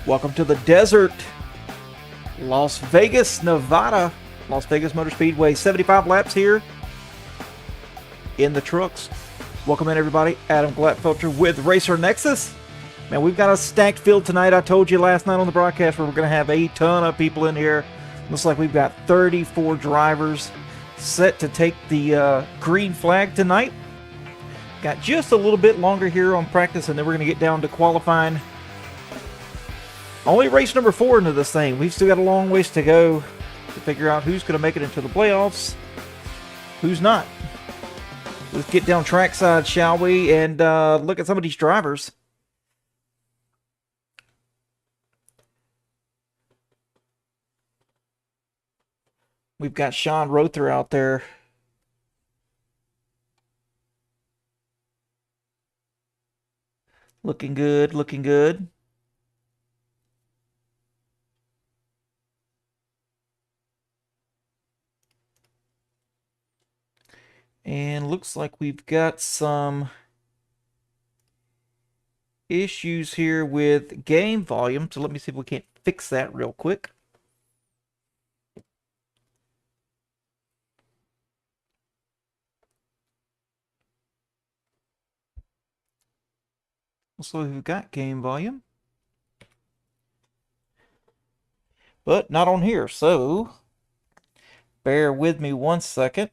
Welcome to the desert, Las Vegas, Nevada. Las Vegas Motor Speedway, 75 laps here in the trucks. Welcome in, everybody. Adam Glatfelter with Racer Nexus. Man, we've got a stacked field tonight. I told you last night on the broadcast we're going to have a ton of people in here. Looks like we've got 34 drivers set to take the green flag tonight. Got just a little bit longer here on practice, and then we're going to get down to qualifying. Only race number 4 into this thing. We've still got a long ways to go to figure out who's going to make it into the playoffs, who's not. Let's get down trackside, shall we, and look at some of these drivers. We've got Sean Rother out there. Looking good, looking good. And looks like we've got some issues here with game volume. So let me see if we can't fix that real quick. So we've got game volume, but not on here. So bear with me one second.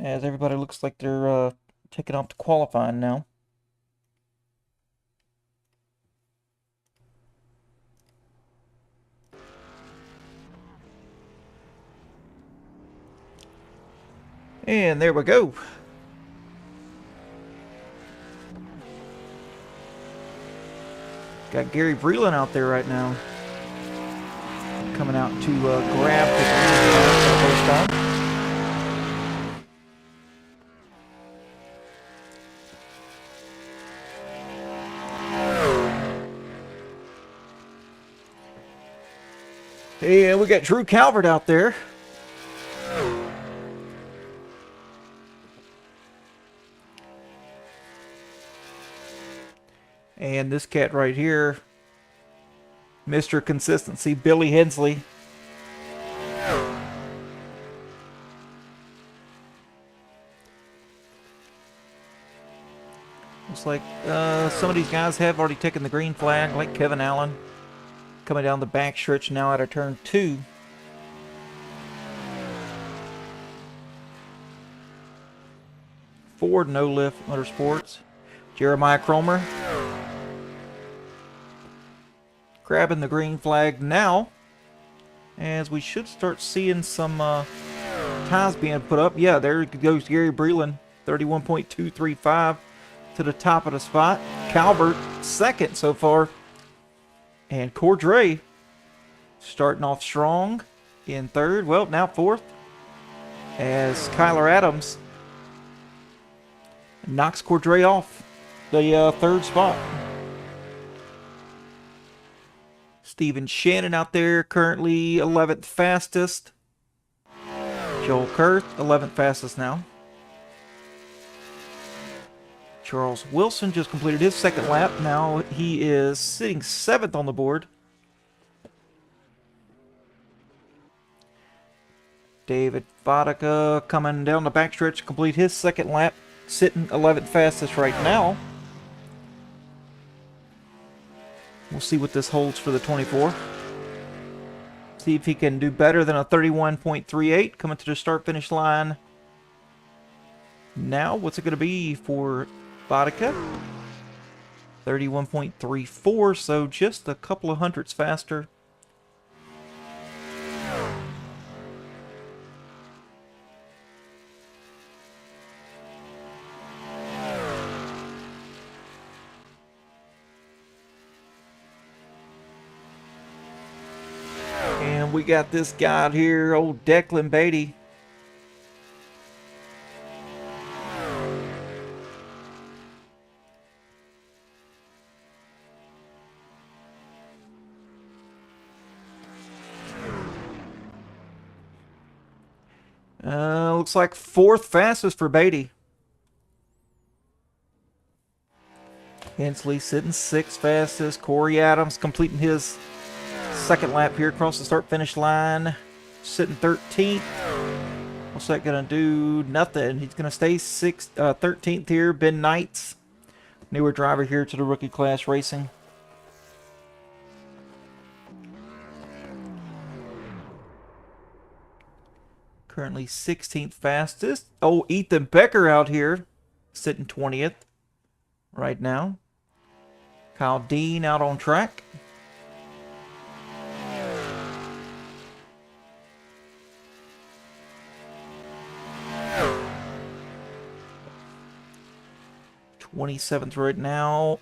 As everybody looks like they're taking off to qualifying now. And there we go. Got Gary Breland out there right now. Coming out to grab the green for the first time. And we got Drew Calvert out there. And this cat right here, Mr. Consistency, Billy Hensley. Looks like some of these guys have already taken the green flag, like Kevin Allen. Coming down the back stretch now out of turn 2. Ford No Lift Motorsports. Jeremiah Cromer grabbing the green flag now, as we should start seeing some ties being put up. Yeah, there goes Gary Breland, 31.235 to the top of the spot. Calvert second so far. And Cordray starting off strong in third. Well, now fourth, as Kyler Adams knocks Cordray off the third spot. Steven Shannon out there, currently 11th fastest. Joel Kurth, 11th fastest now. Charles Wilson just completed his second lap. Now he is sitting 7th on the board. David Vodka coming down the backstretch to complete his second lap, sitting 11th fastest right now. We'll see what this holds for the 24. See if he can do better than a 31.38 coming to the start-finish line. Now, what's it going to be for Vodka? 31.34, so just a couple of hundredths faster. And we got this guy out here, old Declan Beatty. Looks like 4th fastest for Beatty. Hensley sitting 6th fastest. Corey Adams completing his 2nd lap here across the start-finish line. Sitting 13th. What's that going to do? Nothing. He's going to stay 13th here. Ben Knights, newer driver here to the rookie class racing. Currently 16th fastest. Oh, Ethan Becker out here, sitting 20th right now. Kyle Dean out on track. '27th right now.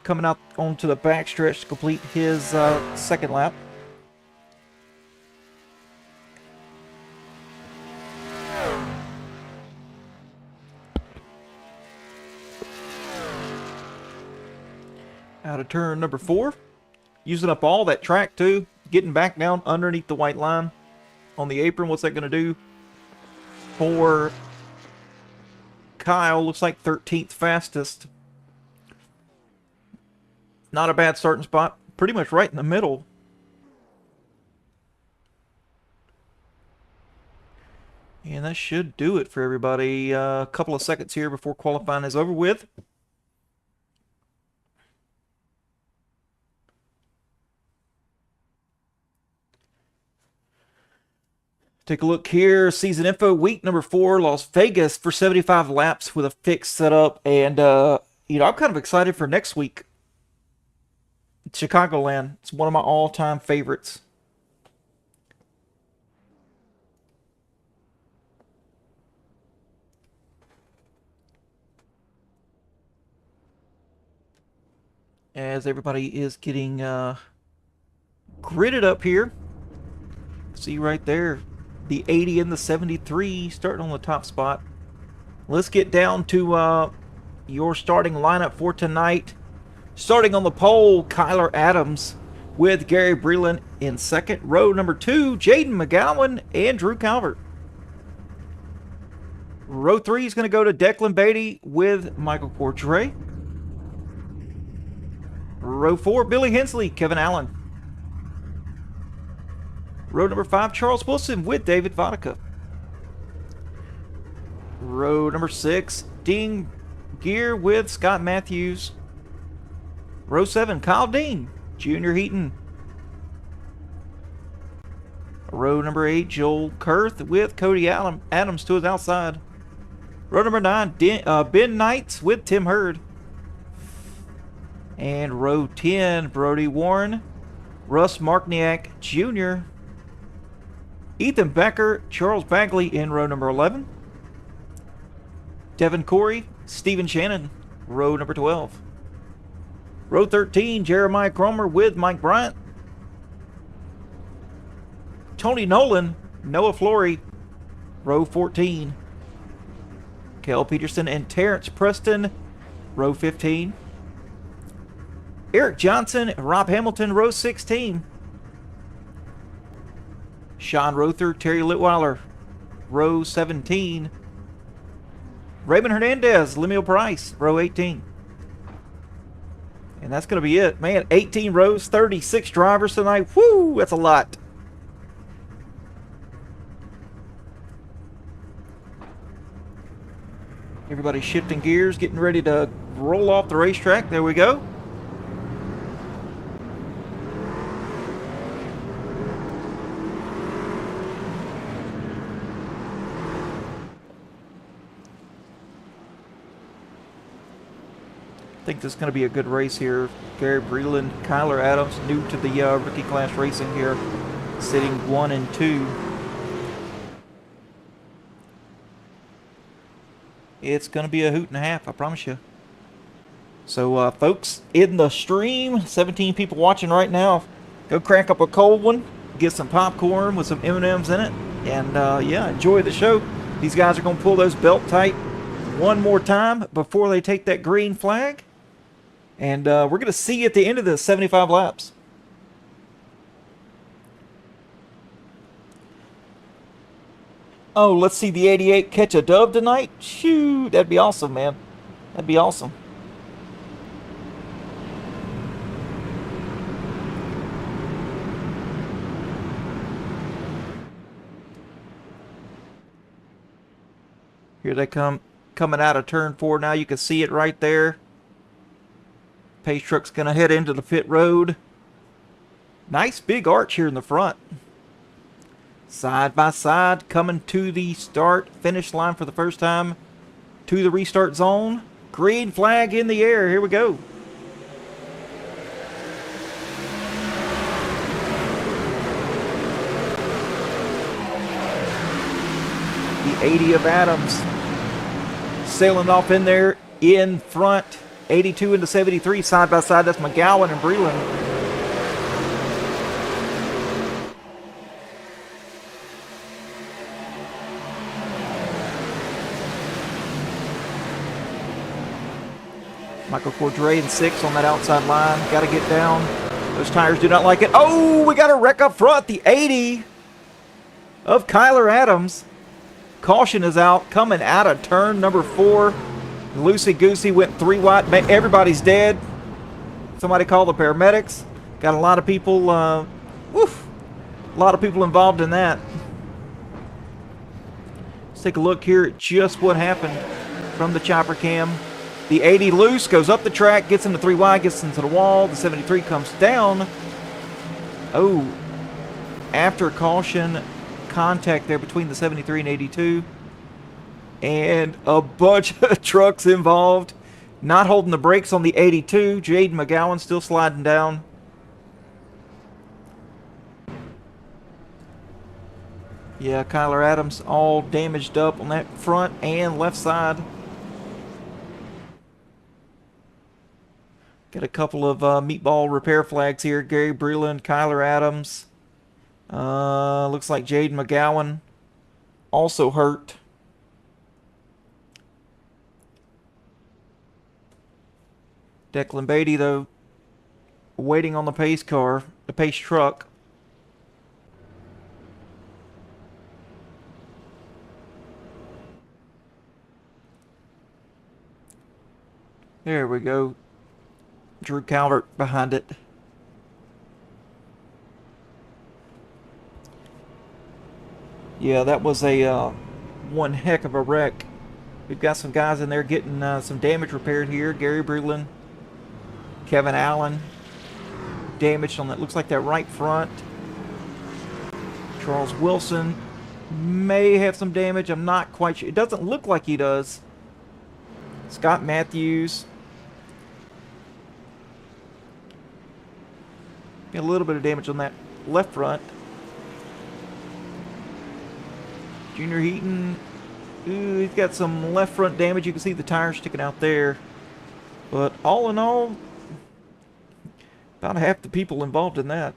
Coming out onto the backstretch to complete his 2nd lap. Out of turn number 4. Using up all that track too. Getting back down underneath the white line on the apron. What's that going to do for Kyle? Looks like 13th fastest. Not a bad starting spot. Pretty much right in the middle. And that should do it for everybody. A couple of seconds here before qualifying is over with. Take a look here. Season info, week number 4, Las Vegas for 75 laps with a fixed setup. And, you know, I'm kind of excited for next week. Chicagoland. It's one of my all-time favorites. As everybody is getting gridded up here. See right there. The 80 and the 73 starting on the top spot. Let's get down to your starting lineup for tonight. Starting on the pole, Kyler Adams with Gary Breland in 2nd. Row number 2, Jaden McGowan and Drew Calvert. Row 3 is going to go to Declan Beatty with Michael Cordray. Row 4, Billy Hensley, Kevin Allen. Row number 5, Charles Wilson with David Vodka. Row number 6, Dean Gear with Scott Matthews. Row 7, Kyle Dean, Junior Heaton. Row number 8, Joel Kurth with Cody Adams to his outside. Row number 9, Ben Knights with Tim Hurd. And row 10, Brody Warren, Russ Markniak Jr., Ethan Becker, Charles Bagley in row number 11. Devin Corey, Stephen Shannon, row number 12. Row 13, Jeremiah Cromer with Mike Bryant. Tony Nolan, Noah Flory, row 14. Kel Peterson and Terrence Preston, row 15. Eric Johnson, Rob Hamilton, row 16. Sean Rother, Terry Litweiler, row 17. Raymond Hernandez, Lemuel Price, row 18. And that's going to be it. Man, 18 rows, 36 drivers tonight. Woo, that's a lot. Everybody shifting gears, getting ready to roll off the racetrack. There we go. I think this is going to be a good race here. Gary Breland, Kyler Adams, new to the rookie class racing here, sitting 1 and 2. It's going to be a hoot and a half, I promise you. So, folks, in the stream, 17 people watching right now. Go crack up a cold one, get some popcorn with some M&Ms in it, and yeah, enjoy the show. These guys are going to pull those belt tight one more time before they take that green flag. And we're going to see you at the end of the 75 laps. Oh, let's see the 88 catch a dub tonight? Shoot, that'd be awesome, man. That'd be awesome. Here they come, coming out of turn 4 now. You can see it right there. Pace truck's going to head into the pit road. Nice big arch here in the front. Side by side, coming to the start finish line for the first time. To the restart zone. Green flag in the air. Here we go. The 80 of Adams sailing off in there in front. 82 into 73 side by side. That's McGowan and Breland. Michael Cordray in 6 on that outside line. Got to get down. Those tires do not like it. Oh, we got a wreck up front. The 80 of Kyler Adams. Caution is out. Coming out of turn number 4. Loosey-goosey went 3 wide. Everybody's dead. Somebody call the paramedics. Got a lot of people, a lot of people involved in that. Let's take a look here at just what happened from the chopper cam. The 80 loose, goes up the track, gets into 3 wide, gets into the wall. The 73 comes down. Oh, after caution, contact there between the 73 and 82. And a bunch of trucks involved. Not holding the brakes on the 82. Jaden McGowan still sliding down. Yeah, Kyler Adams all damaged up on that front and left side. Got a couple of meatball repair flags here. Gary Breland, Kyler Adams. Looks like Jaden McGowan also hurt. Declan Beatty, though, waiting on the pace car, the pace truck. There we go. Drew Calvert behind it. Yeah, that was a one heck of a wreck. We've got some guys in there getting some damage repaired here. Gary Breland, Kevin Allen, damaged on that. Looks like that right front. Charles Wilson may have some damage. I'm not quite sure. It doesn't look like he does. Scott Matthews. Got a little bit of damage on that left front. Junior Heaton, ooh, he's got some left front damage. You can see the tires sticking out there. But all in all, about half the people involved in that.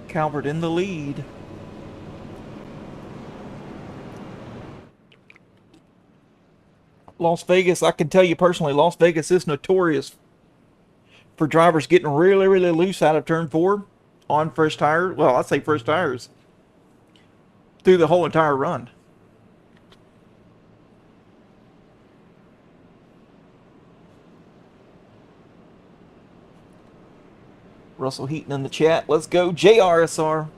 Calvert in the lead. Las Vegas, I can tell you personally, Las Vegas is notorious for drivers getting really, really loose out of turn 4 on fresh tires. Well, I say fresh tires through the whole entire run. Russell Heaton in the chat. Let's go JRSR.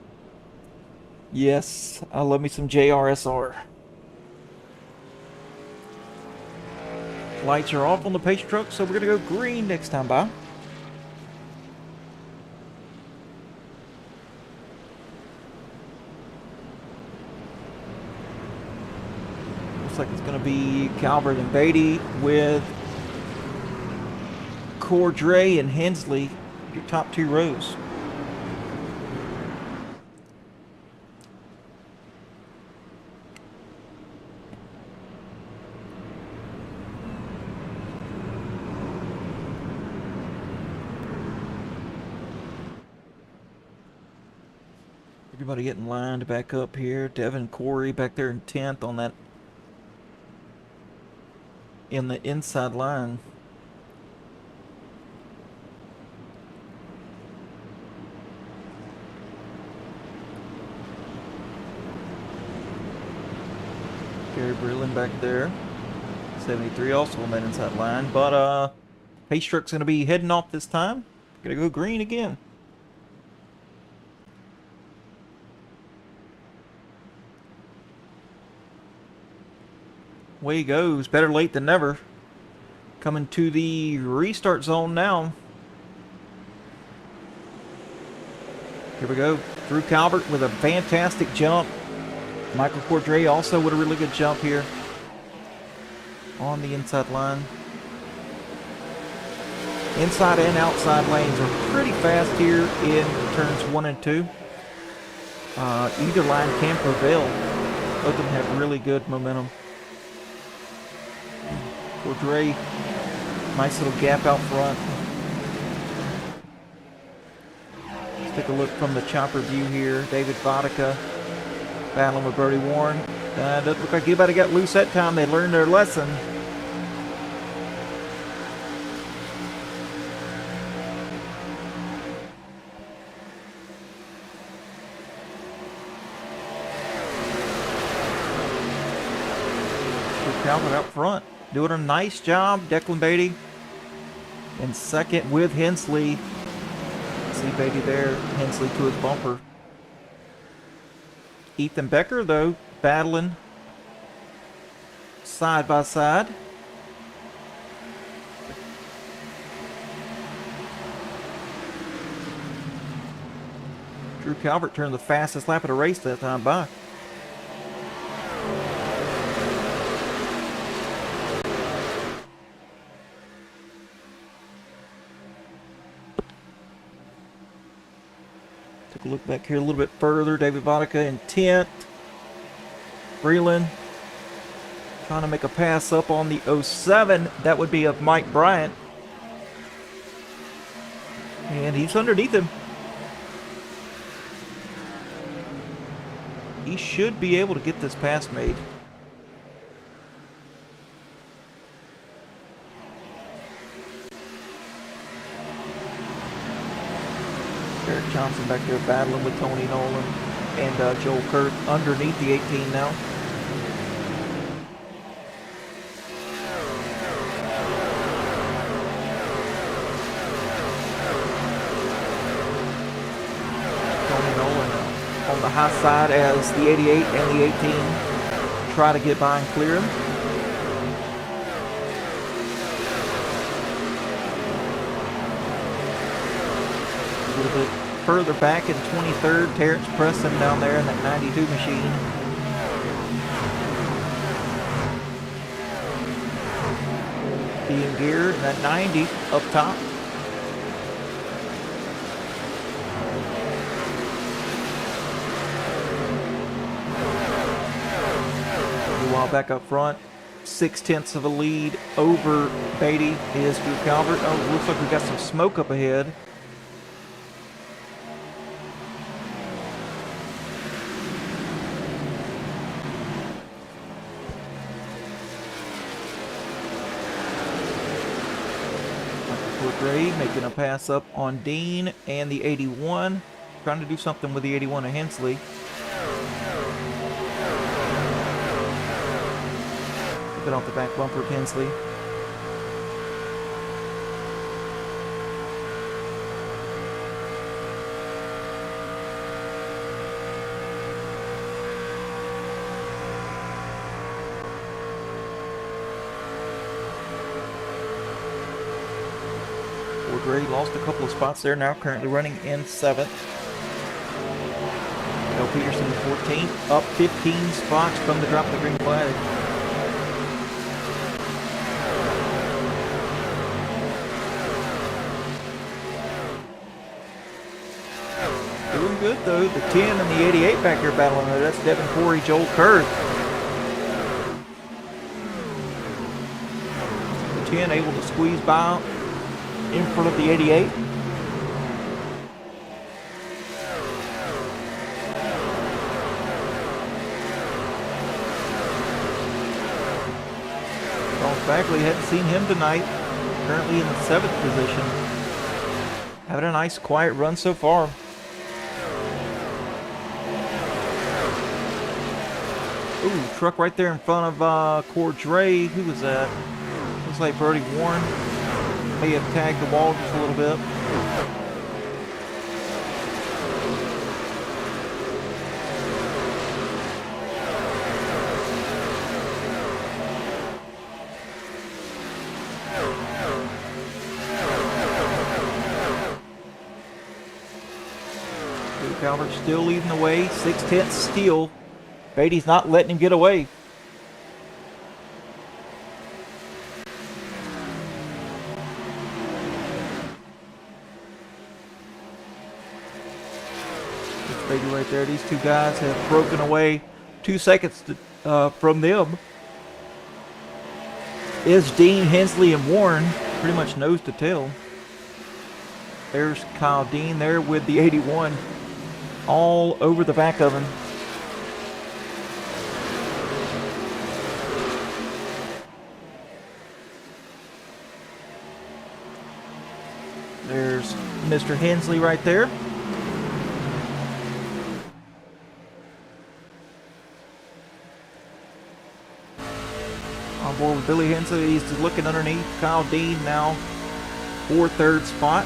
Yes, I love me some JRSR. Lights are off on the pace truck, so we're going to go green next time by. Looks like it's going to be Calvert and Beatty with Cordray and Hensley, your top 2 rows. Everybody getting lined back up here. Devin Corey back there in 10th on that, in the inside line. Gary Breland back there. 73 also on that inside line. But Pace Truck's going to be heading off this time. Going to go green again. Away he goes. Better late than never. Coming to the restart zone now. Here we go. Drew Calvert with a fantastic jump. Michael Cordray also with a really good jump here on the inside line. Inside and outside lanes are pretty fast here in turns 1 and 2. Either line can prevail. Both of them have really good momentum. Cordray, nice little gap out front. Let's take a look from the chopper view here. David Vodka battling with Brody Warren. Doesn't look like anybody got loose that time. They learned their lesson. Calvert out front, doing a nice job. Declan Beatty in second with Hensley. See Beatty there, Hensley to his bumper. Ethan Becker, though, battling side by side. Drew Calvert turned the fastest lap of the race that time by. Take a look back here a little bit further. David Vodka in 10th. Breland trying to make a pass up on the 07. That would be of Mike Bryant. And he's underneath him. He should be able to get this pass made. Eric Johnson back there battling with Tony Nolan and Joel Kirk underneath the 18 now. Tony Nolan on the high side as the 88 and the 18 try to get by and clear him. A little bit further back in 23rd, Terrence Preston down there in that 92 machine. Ian Gear in that 90 up top. While back up front, 6/10 of a lead over Beatty is Drew Calvert. Oh, looks like we got some smoke up ahead. Gray making a pass up on Dean and the 81. Trying to do something with the 81 of Hensley. Bit off the back bumper of Hensley. Gray lost a couple of spots there, now currently running in 7th. Bill Peterson 14th, up 15 spots from the drop of the green flag. Doing good though, the 10 and the 88 back here battling there. That's Devin Corey, Joel Kurth. The 10 able to squeeze by in front of the 88. Bagley, hadn't seen him tonight. Currently in the 7th position. Having a nice quiet run so far. Ooh, truck right there in front of Cordray. Who was that? Looks like Brody Warren. May have tagged the wall just a little bit. Drew Calvert still leading the way. 6/10 steal. Beatty's not letting him get away. That's Beatty right there. These two guys have broken away 2 seconds from them. Is Dean, Hensley, and Warren pretty much nose to tail. There's Kyle Dean there with the 81 all over the back of him. There's Mr. Hensley right there. On board with Billy Hensley. He's just looking underneath. Kyle Dean now for 3rd spot.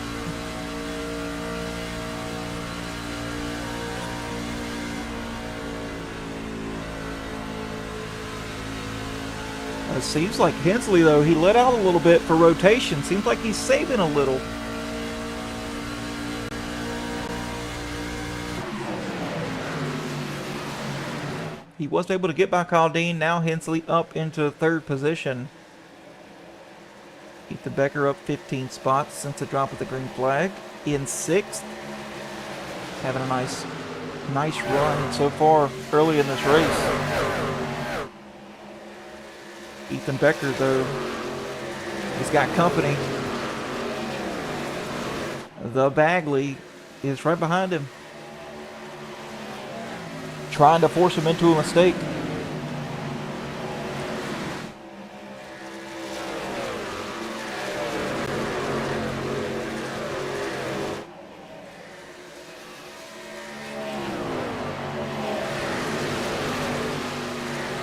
It seems like Hensley, though, he let out a little bit for rotation. Seems like he's saving a little. He was able to get by Kyle Dean. Now Hensley up into 3rd position. Ethan Becker up 15 spots since the drop of the green flag. In 6th. Having a nice run so far early in this race. Ethan Becker, though, he's got company. The Bagley is right behind him, trying to force him into a mistake.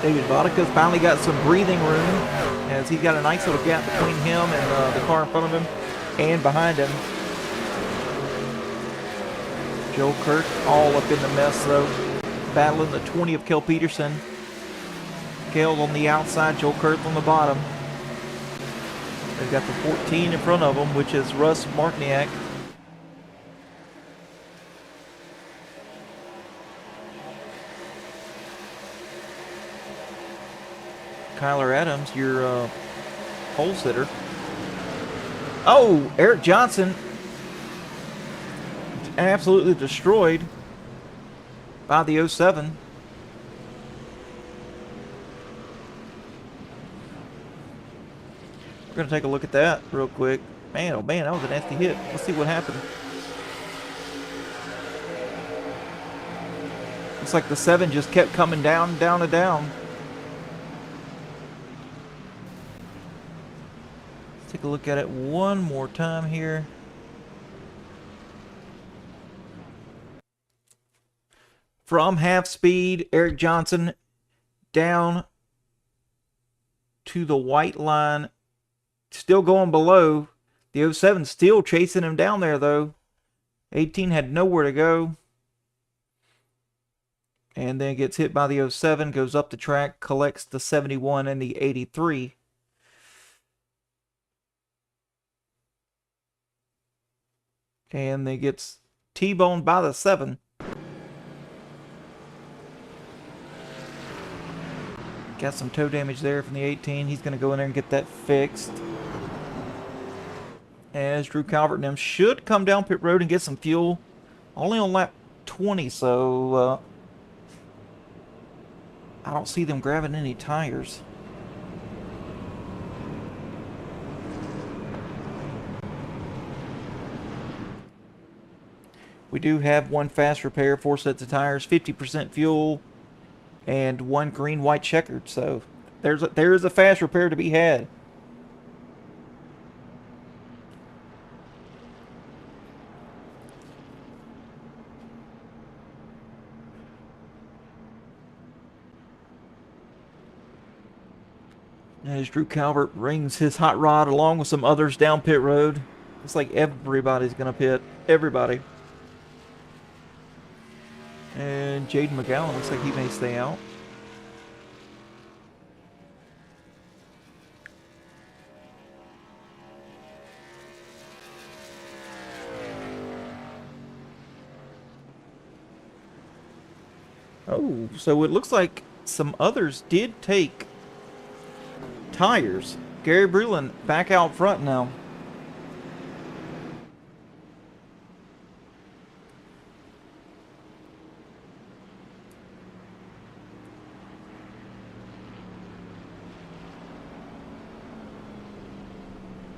David Vodka's finally got some breathing room as he's got a nice little gap between him and the car in front of him and behind him. Joe Kirk all up in the mess, though, battling the 20 of Kel Peterson. Kel on the outside, Joe Kirk on the bottom. They've got the 14 in front of them, which is Russ Markniak. Kyler Adams, your pole sitter. Oh, Eric Johnson absolutely destroyed by the 07. We're going to take a look at that real quick. Man, oh man, that was a nasty hit. Let's see what happened. Looks like the 7 just kept coming down, down, and down. Take a look at it one more time here. From half speed, Eric Johnson down to the white line. Still going below. The 07 still chasing him down there, though. 18 had nowhere to go. And then gets hit by the 07, goes up the track, collects the 71 and the 83. And then gets T-boned by the 7. Got some toe damage there from the 18. He's going to go in there and get that fixed. As Drew Calvert and them should come down pit road and get some fuel. Only on lap 20, so I don't see them grabbing any tires. We do have one fast repair, 4 sets of tires, 50% fuel, and one green-white checkered. So there is a fast repair to be had. As Drew Calvert brings his hot rod along with some others down pit road. It's like everybody's going to pit. Everybody. And Jaden McGowan looks like he may stay out. Oh, so it looks like some others did take tires. Gary Breland back out front now.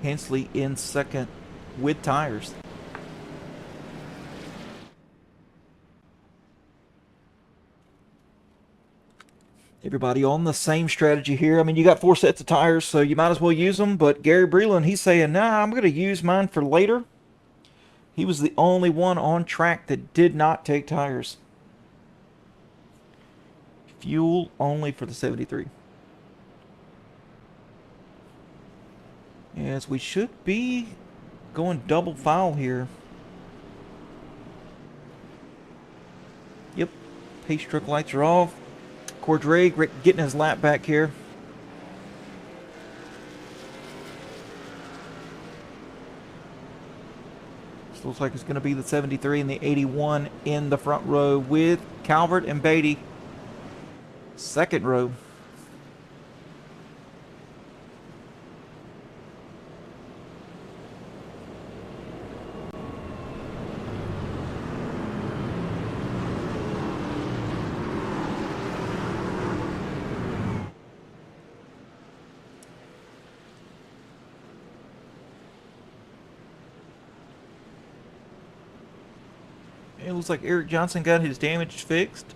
Hensley in second with tires. Everybody on the same strategy here. I mean, you got 4 sets of tires, so you might as well use them. But Gary Breland, he's saying, nah, I'm going to use mine for later. He was the only one on track that did not take tires. Fuel only for the 73. Yes, we should be going double foul here. Yep, pace truck lights are off. Cordray getting his lap back here. This looks like it's going to be the 73 and the 81 in the front row with Calvert and Beatty. Second row. It looks like Eric Johnson got his damage fixed.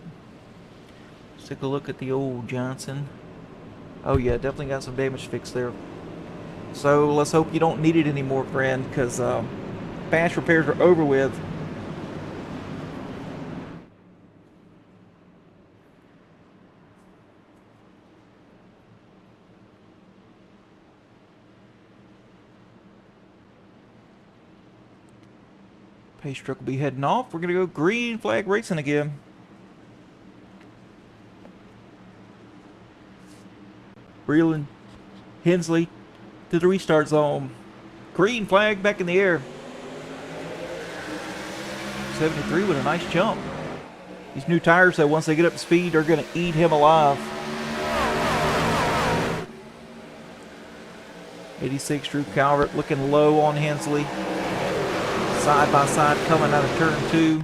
Let's take a look at the old Johnson. Oh yeah, definitely got some damage fixed there. So let's hope you don't need it anymore, friend, because patch repairs are over with. Pace truck will be heading off. We're going to go green flag racing again. Breland, Hensley to the restart zone. Green flag back in the air. 73 with a nice jump. These new tires, though, once they get up to speed, are going to eat him alive. 86 Drew Calvert looking low on Hensley. Side by side coming out of turn 2.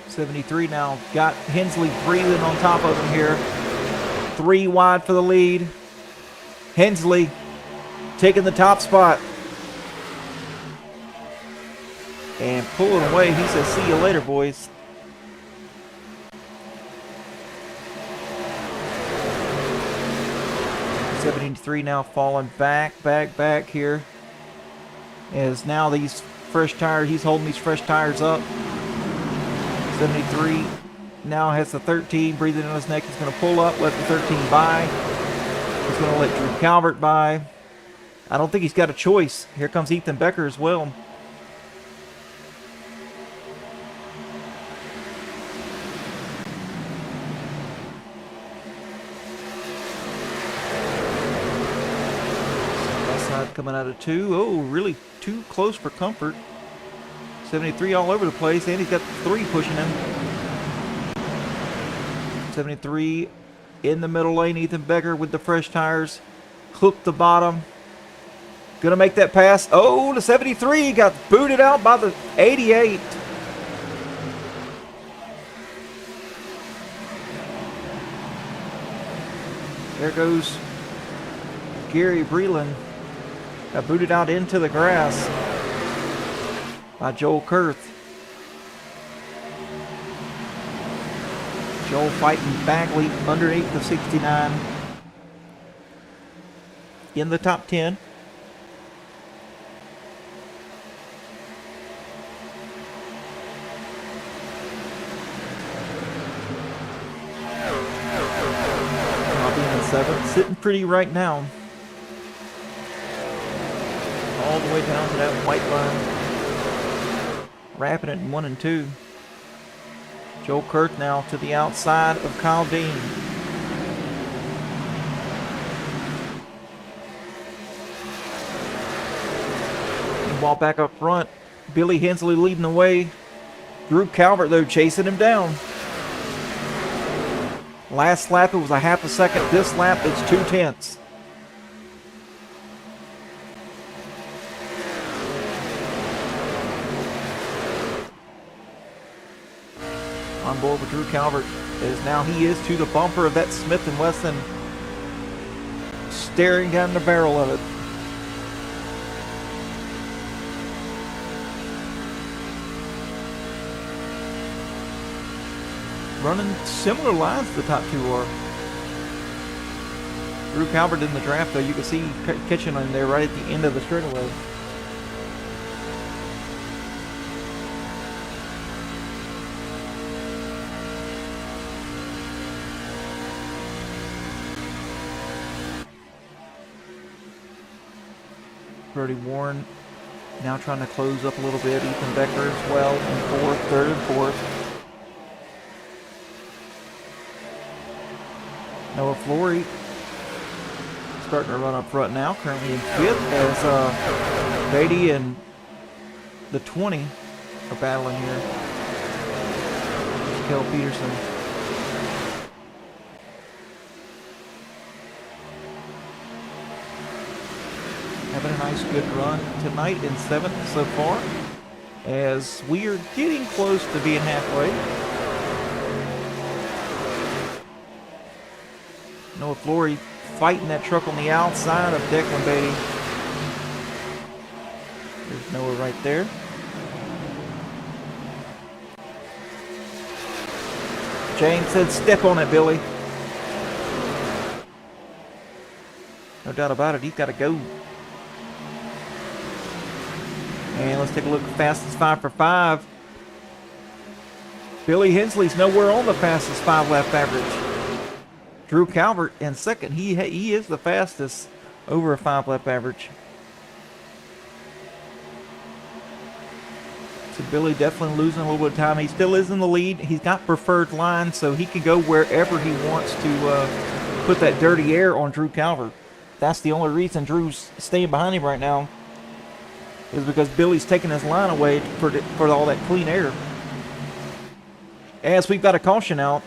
'73 now got Hensley breathing on top of him here. 3 wide for the lead. Hensley taking the top spot. And pulling away. He says, see you later, boys. '73 now falling back here. As now these fresh tires, he's holding these fresh tires up. 73 now has the 13 breathing on his neck. He's going to pull up, let the 13 by. He's going to let Drew Calvert by. I don't think he's got a choice. Here comes Ethan Becker as well. Coming out of 2. Oh, really too close for comfort. 73 all over the place, and he's got 3 pushing him. 73 in the middle lane. Ethan Becker with the fresh tires. Hooked the bottom. Gonna make that pass. Oh, the 73 got booted out by the 88. There goes Gary Breland. Got booted out into the grass by Joel Kurth. Joel fighting Bagley underneath the 69. In the top 10. 7th, sitting pretty right now. All the way down to that white line. Wrapping it in 1 and 2. Joel Kurth now to the outside of Kyle Dean. Meanwhile, back up front, Billy Hensley leading the way. Drew Calvert, though, chasing him down. Last lap, it was a half a second. This lap, it's 2/10. On board with Drew Calvert, as now he is to the bumper of that Smith & Wesson, staring down the barrel of it. Running similar lines to the top two are. Drew Calvert in the draft, though, you can see catching on there right at the end of the straightaway. Brody Warren now trying to close up a little bit. Ethan Becker as well in fourth, third and fourth. Noah Flory starting to run up front now, currently in fifth as Beatty and the 20 are battling here. Kel Peterson. Having a nice good run tonight in 7th so far, as we are getting close to being halfway. Noah Flory fighting that truck on the outside of Declan Beatty. There's Noah right there. James said, "Step on it, Billy." No doubt about it, he's got to go. And let's take a look at fastest 5 for 5. Billy Hensley's nowhere on the fastest 5 lap average. Drew Calvert in second. He is the fastest over a 5 lap average. So Billy definitely losing a little bit of time. He still is in the lead. He's got preferred line, so he can go wherever he wants to put that dirty air on Drew Calvert. That's the only reason Drew's staying behind him right now, is because Billy's taking his line away for all that clean air. As we've got a caution out.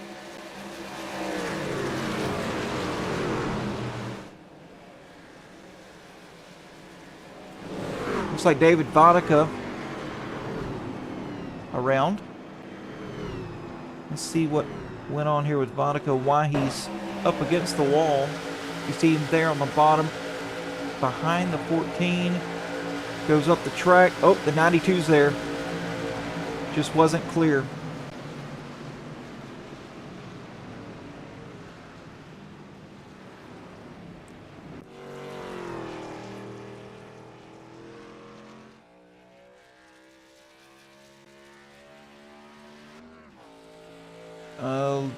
Looks like David Vodka around. Let's see what went on here with Vodka, why he's up against the wall. You see him there on the bottom, behind the 14. Goes up the track. Oh, the 92's there. Just wasn't clear.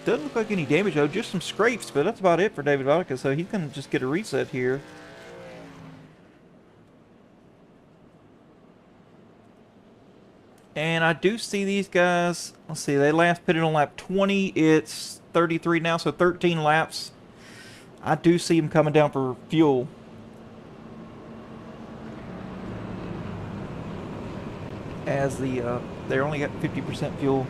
Doesn't look like any damage though, just some scrapes, but that's about it for David Vodka, so he's going to just get a reset here. And I do see these guys, let's see, they last pitted on lap 20, it's 33 now, so 13 laps. I do see them coming down for fuel. As they only got 50% fuel.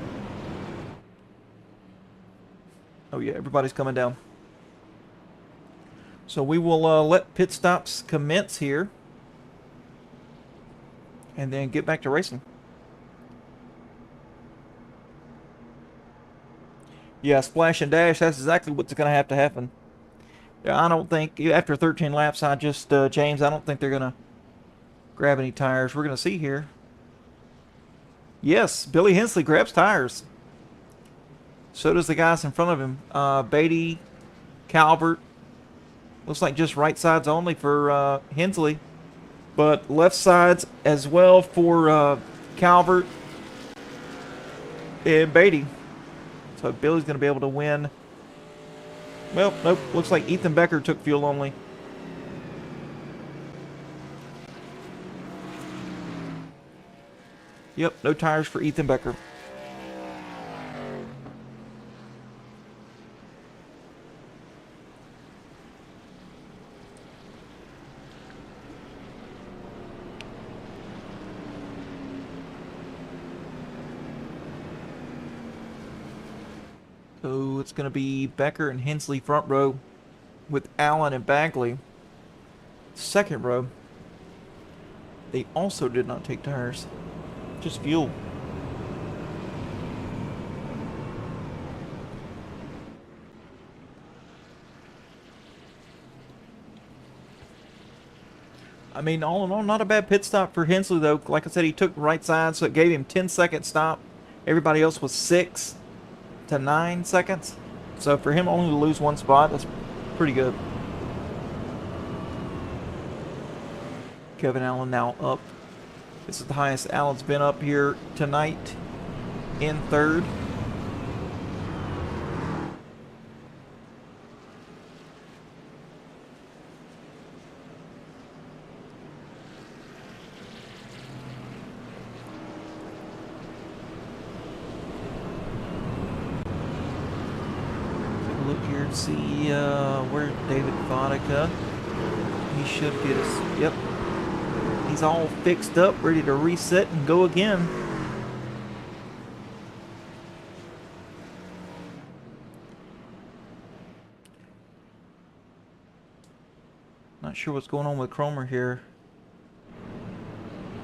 Oh yeah, everybody's coming down. So we will let pit stops commence here. And then get back to racing. Yeah, splash and dash, that's exactly what's going to have to happen. Yeah, I don't think, after 13 laps, James, I don't think they're going to grab any tires. We're going to see here. Yes, Billy Hensley grabs tires. So does the guys in front of him. Beatty, Calvert. Looks like just right sides only for Hensley. But left sides as well for Calvert and Beatty. So Billy's going to be able to win Well, nope. Looks like Ethan Becker took fuel only. Yep, no tires for Ethan Becker. So it's going to be Becker and Hensley front row with Allen and Bagley second row. They also did not take tires, just fuel. I mean, all in all, not a bad pit stop for Hensley, though. Like I said, he took right side, so it gave him 10-second stop. Everybody else was 6 to 9 seconds. So for him only to lose one spot, that's pretty good. Kevin Allen now up. This is the highest Allen's been up here tonight in third. Look here and see where David Vodka. He should get us. Yep. He's all fixed up, ready to reset and go again. Not sure what's going on with Cromer here.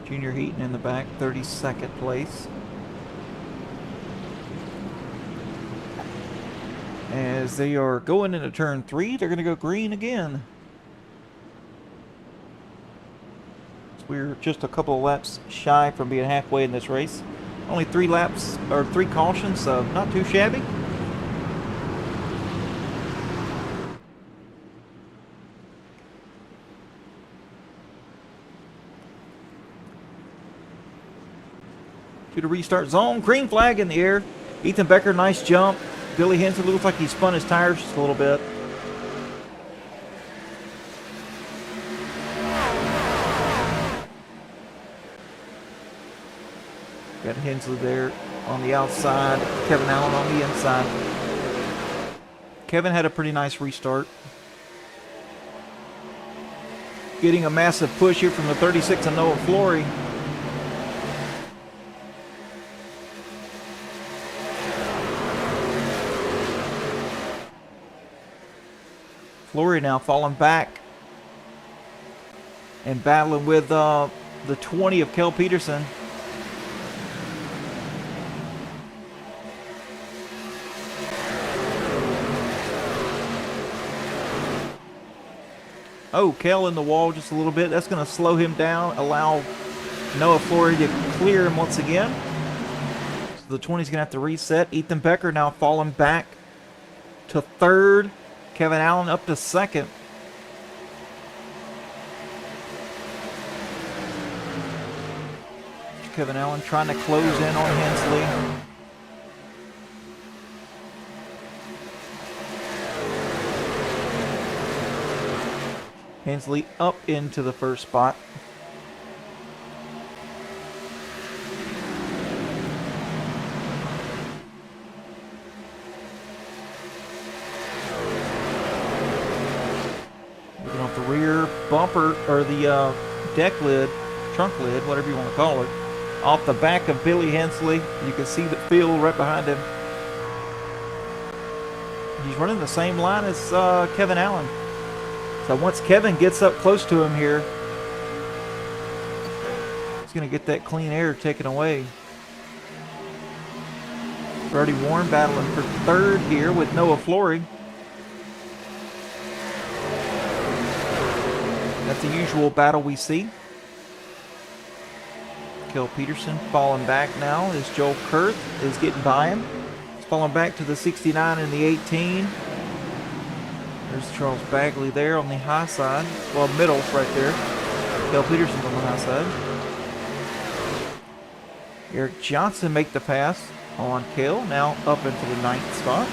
Junior Heaton in the back, 32nd place. As they are going into turn 3, they're going to go green again. So we're just a couple of laps shy from being halfway in this race. Only 3 laps, or 3 cautions, so not too shabby. To the restart zone, green flag in the air. Ethan Becker, nice jump. Billy Hensley looks like he spun his tires just a little bit. Got Hensley there on the outside, Kevin Allen on the inside. Kevin had a pretty nice restart. Getting a massive push here from the 36 of Noah Flory. Flory now falling back and battling with the 20 of Kel Peterson. Oh, Kel in the wall just a little bit. That's going to slow him down, allow Noah Flory to clear him once again. So the 20's going to have to reset. Ethan Becker now falling back to third. Kevin Allen up to second. Kevin Allen trying to close in on Hensley. Hensley up into the first spot. Looking off the rear bumper, or the deck lid, trunk lid, whatever you want to call it, off the back of Billy Hensley. You can see the field right behind him. He's running the same line as Kevin Allen. So once Kevin gets up close to him here, he's going to get that clean air taken away. Brody Warren battling for third here with Noah Flory. That's the usual battle we see. Kel Peterson falling back now as Joel Kurth is getting by him. He's falling back to the 69 and the 18. There's Charles Bagley there on the high side. Well, middle right there. Kel Peterson's on the high side. Eric Johnson make the pass on Kel, now up into the 9th spot.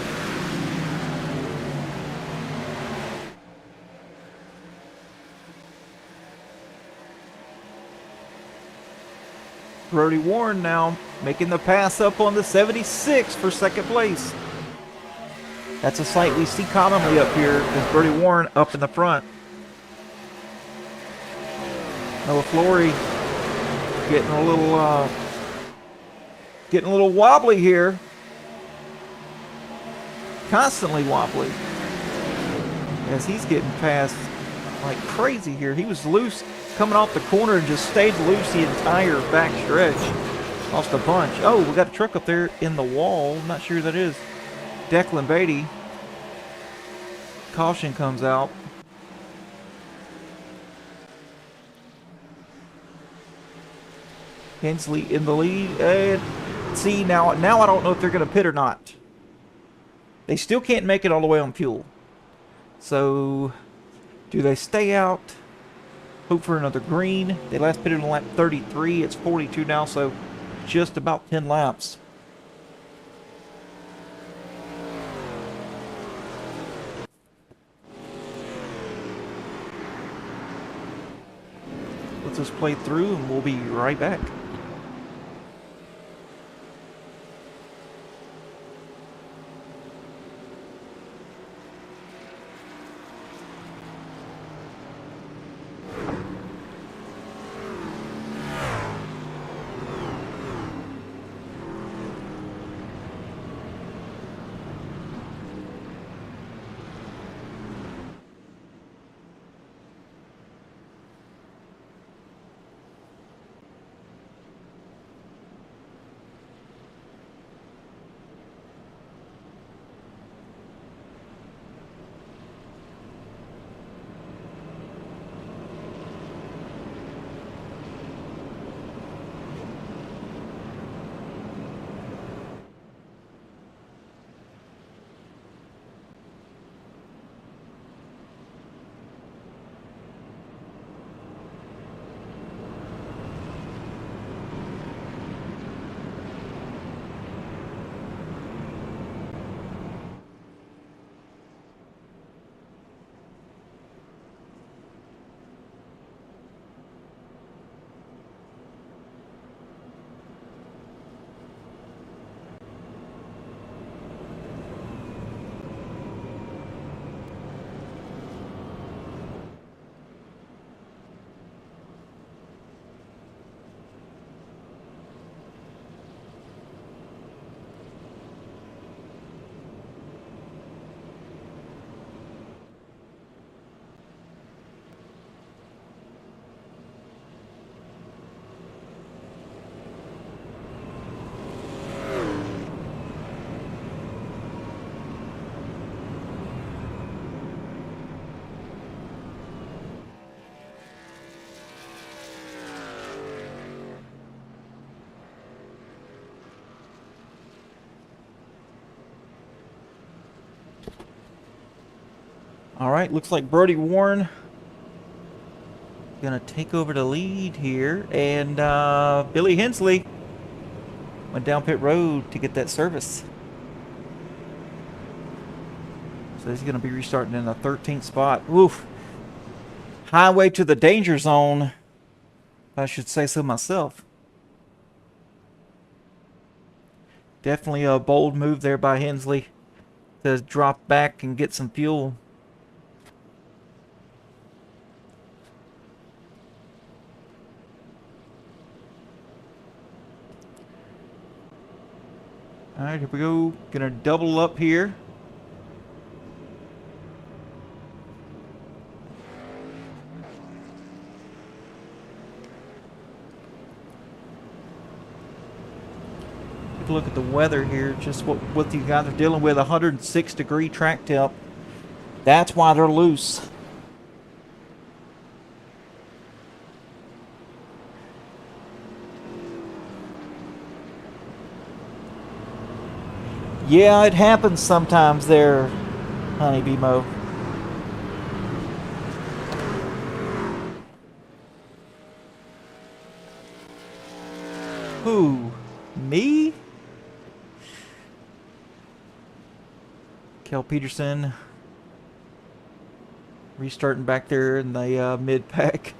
Brody Warren now making the pass up on the 76 for second place. That's a sight we see commonly up here, is Brody Warren up in the front. Noah Flory getting a little wobbly here. Constantly wobbly. As he's getting past like crazy here. He was loose coming off the corner and just stayed loose the entire back stretch. Lost a bunch. Oh, we got a truck up there in the wall. I'm not sure who that is. Declan Beatty. Caution comes out. Hensley in the lead. And see, now I don't know if they're going to pit or not. They still can't make it all the way on fuel. So, do they stay out? Hope for another green. They last pitted on lap 33. It's 42 now, so just about 10 laps. Let's just play through and we'll be right back. All right, looks like Brody Warren gonna take over the lead here, and Billy Hensley went down pit road to get that service. So he's gonna be restarting in the 13th spot. Oof. Highway to the danger zone, if I should say so myself. Definitely a bold move there by Hensley to drop back and get some fuel. All right, here we go. Gonna double up here. Take a look at the weather here. Just what these guys are dealing with. 106-degree track temp. That's why they're loose. Yeah, it happens sometimes there, Honeybee Mo. Who? Me? Kel Peterson restarting back there in the mid-pack.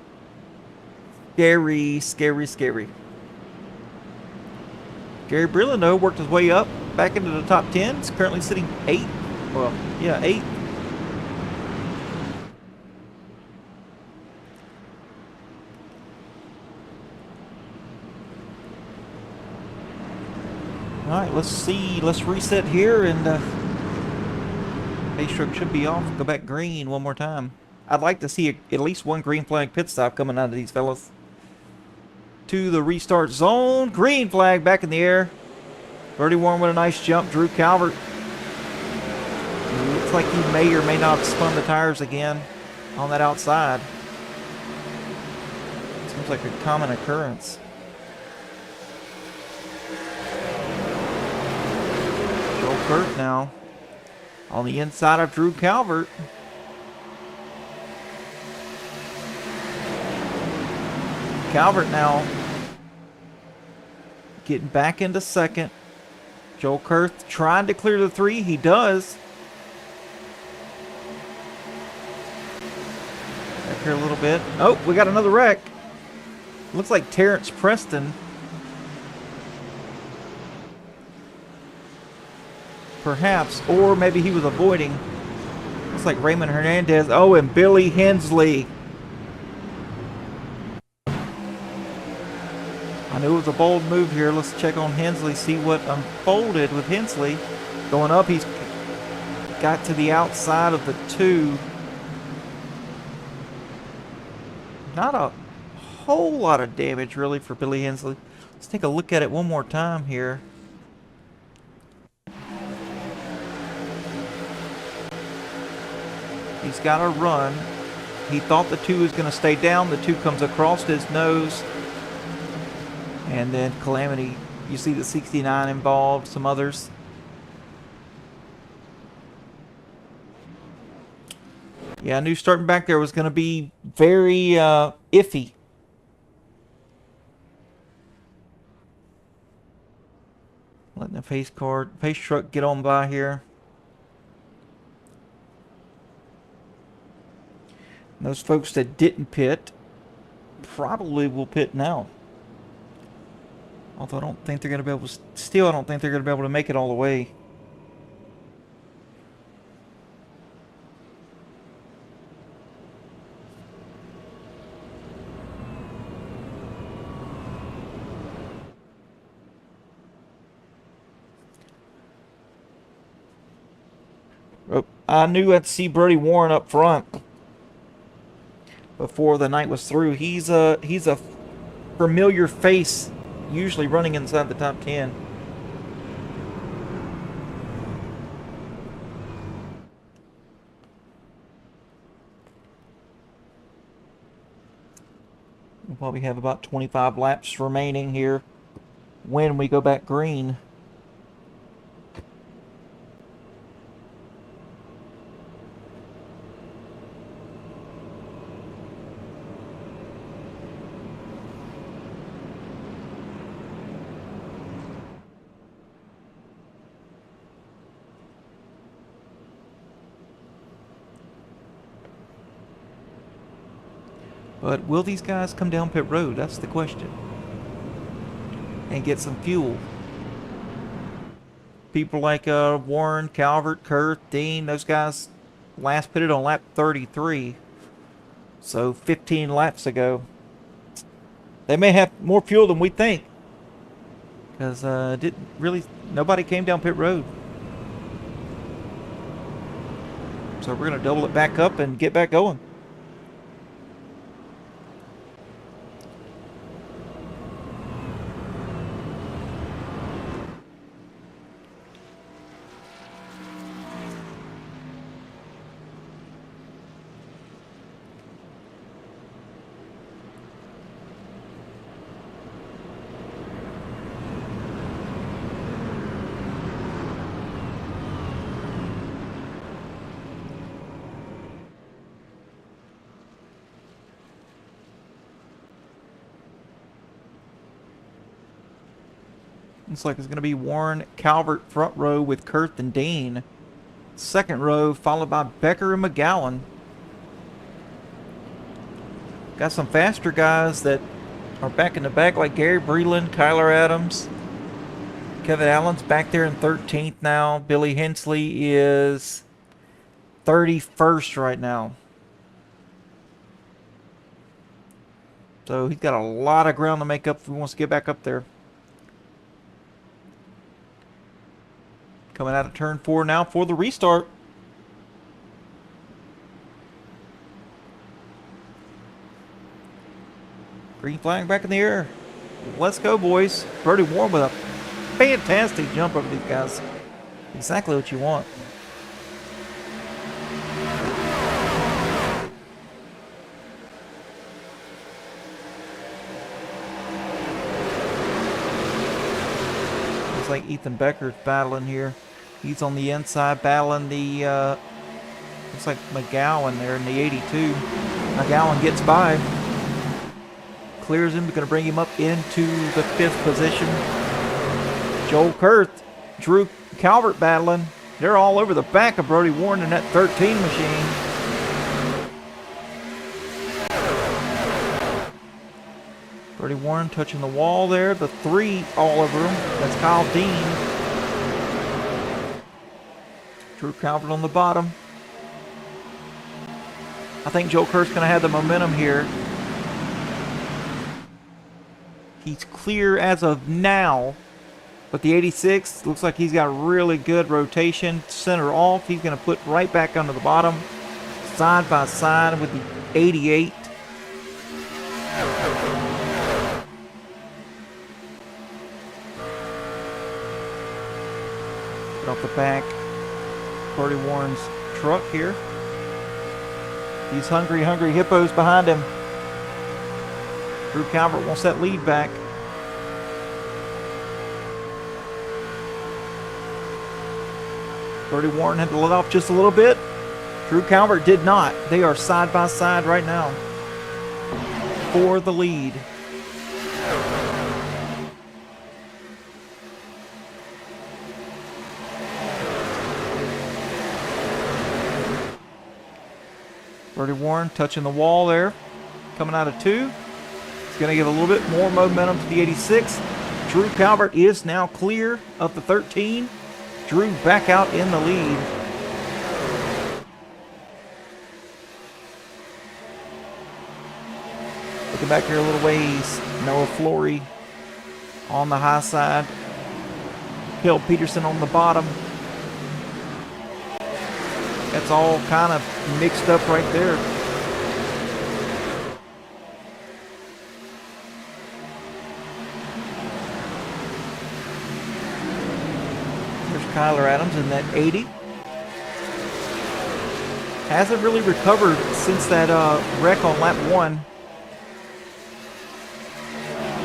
Scary, scary, scary. Gary Breland, though, worked his way up back into the top 10. He's currently sitting 8th. Well, yeah, 8th. All right, let's see. Let's reset here, and pace truck should be off. Go back green one more time. I'd like to see at least one green flag pit stop coming out of these fellas. To the restart zone. Green flag back in the air. Birdie Warren with a nice jump. Drew Calvert. It looks like he may or may not have spun the tires again on that outside. Seems like a common occurrence. Joel Kurt now on the inside of Drew Calvert. Calvert now getting back into second. Joel Kurth trying to clear the 3. He does. Back here a little bit. Oh, we got another wreck. Looks like Terrence Preston. Perhaps. Or maybe he was avoiding. Looks like Raymond Hernandez. Oh, and Billy Hensley. I knew it was a bold move here. Let's check on Hensley, see what unfolded with Hensley. Going up, he's got to the outside of the 2. Not a whole lot of damage, really, for Billy Hensley. Let's take a look at it one more time here. He's got a run. He thought the 2 was going to stay down. The 2 comes across his nose. And then Calamity, you see the 69 involved, some others. Yeah, I knew starting back there was going to be very iffy. Letting the pace truck get on by here. And those folks that didn't pit probably will pit now. Although I don't think they're going to be able to... Still, I don't think they're going to be able to make it all the way. Oh, I knew I'd see Birdie Warren up front before the night was through. He's a familiar face, usually running inside the top 10. We'll probably have about 25 laps remaining here when we go back green. But will these guys come down pit road? That's the question. And get some fuel. People like Warren, Calvert, Kurth, Dean, those guys last pitted on lap 33. So 15 laps ago. They may have more fuel than we think. Because nobody came down pit road. So we're going to double it back up and get back going. Looks like it's going to be Warren, Calvert front row with Kurth and Dean. Second row followed by Becker and McGowan. Got some faster guys that are back in the back like Gary Breland, Kyler Adams. Kevin Allen's back there in 13th now. Billy Hensley is 31st right now. So he's got a lot of ground to make up if he wants to get back up there. Coming out of turn 4 now for the restart. Green flag back in the air. Let's go, boys. Brody Warren with a fantastic jump over these guys. Exactly what you want. Looks like Ethan Becker's battling here. He's on the inside battling the, looks like McGowan there in the 82. McGowan gets by. Clears him, going to bring him up into the 5th position. Joel Kurth, Drew Calvert battling. They're all over the back of Brody Warren in that 13 machine. Brody Warren touching the wall there. The 3 all over him. That's Kyle Dean. Drew Calvert on the bottom. I think Joel Kurth's going to have the momentum here. He's clear as of now, but the 86 looks like he's got really good rotation. Center off, he's going to put right back under the bottom, side by side with the 88. Get off the back, Brody Warren's truck here. These hungry hippos behind him. Drew Calvert wants that lead back. Brody Warren had to let off just a little bit. Drew Calvert did not. They are side by side right now for the lead. Brody Warren touching the wall there. Coming out of 2. It's going to give a little bit more momentum to the 86. Drew Calvert is now clear of the 13. Drew back out in the lead. Looking back here a little ways. Noah Flory on the high side. Hill Peterson on the bottom. That's all kind of mixed up right there. Kyler Adams in that 80. Hasn't really recovered since that wreck on lap 1.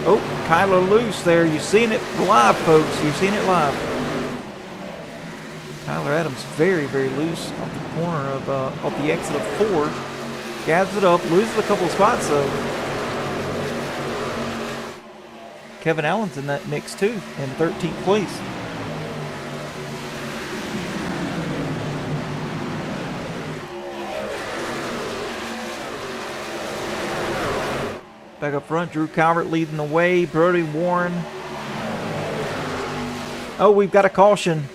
Oh, Kyler loose there. You've seen it live, folks. You've seen it live. Kyler Adams very, very loose off the corner of the exit of 4. Gathers it up, loses a couple of spots though. Kevin Allen's in that mix too, in 13th place. Back up front, Drew Calvert leading the way. Brody Warren. Oh, we've got a caution.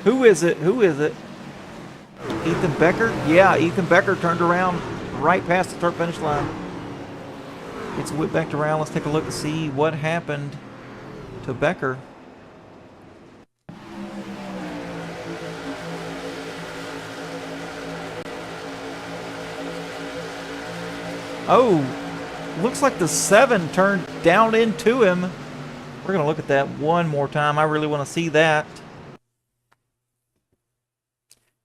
Who is it? Who is it? Ethan Becker? Yeah, Ethan Becker turned around right past the start finish line. Gets whipped back around. Let's take a look and see what happened to Becker. Oh, looks like the 7 turned down into him. We're going to look at that one more time. I really want to see that.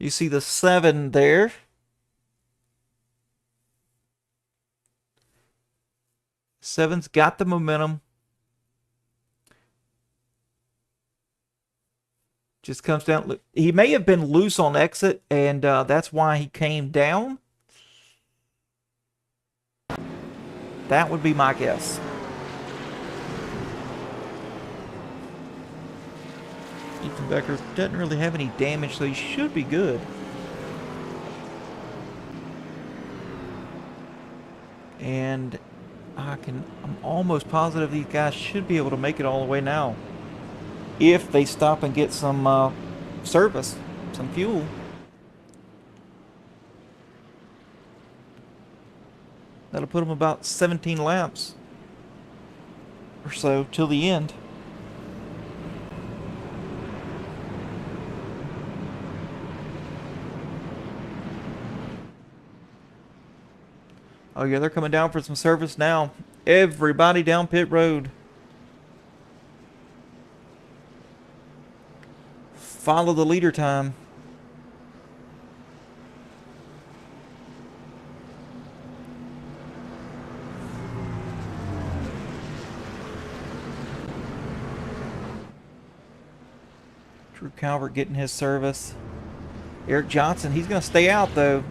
You see the 7 there. Seven's got the momentum. Just comes down. He may have been loose on exit, and that's why he came down. That would be my guess. Ethan Becker doesn't really have any damage, so he should be good. And I'm almost positive these guys should be able to make it all the way now. if they stop and get some service, some fuel. That'll put them about 17 laps or so till the end. Oh yeah, they're coming down for some service now. Everybody down pit road. Follow the leader time. Drew Calvert getting his service. Eric Johnson, he's going to stay out though.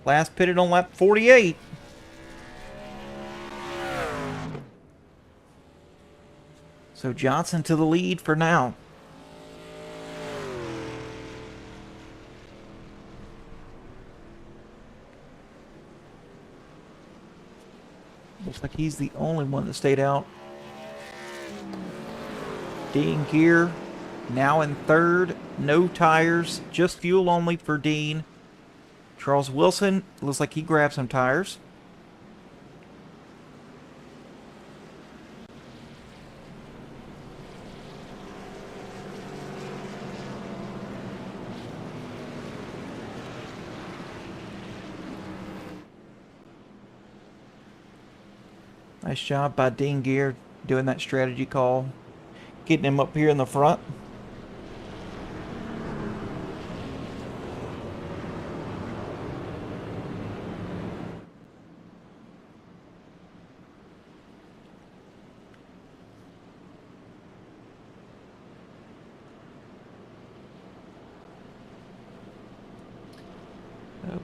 Last pitted on lap 48. So Johnson to the lead for now. Looks like he's the only one that stayed out. Dean Gear now in third. No tires, just fuel only for Dean. Charles Wilson, looks like he grabbed some tires. Nice job by Dean Gear doing that strategy call. Getting him up here in the front.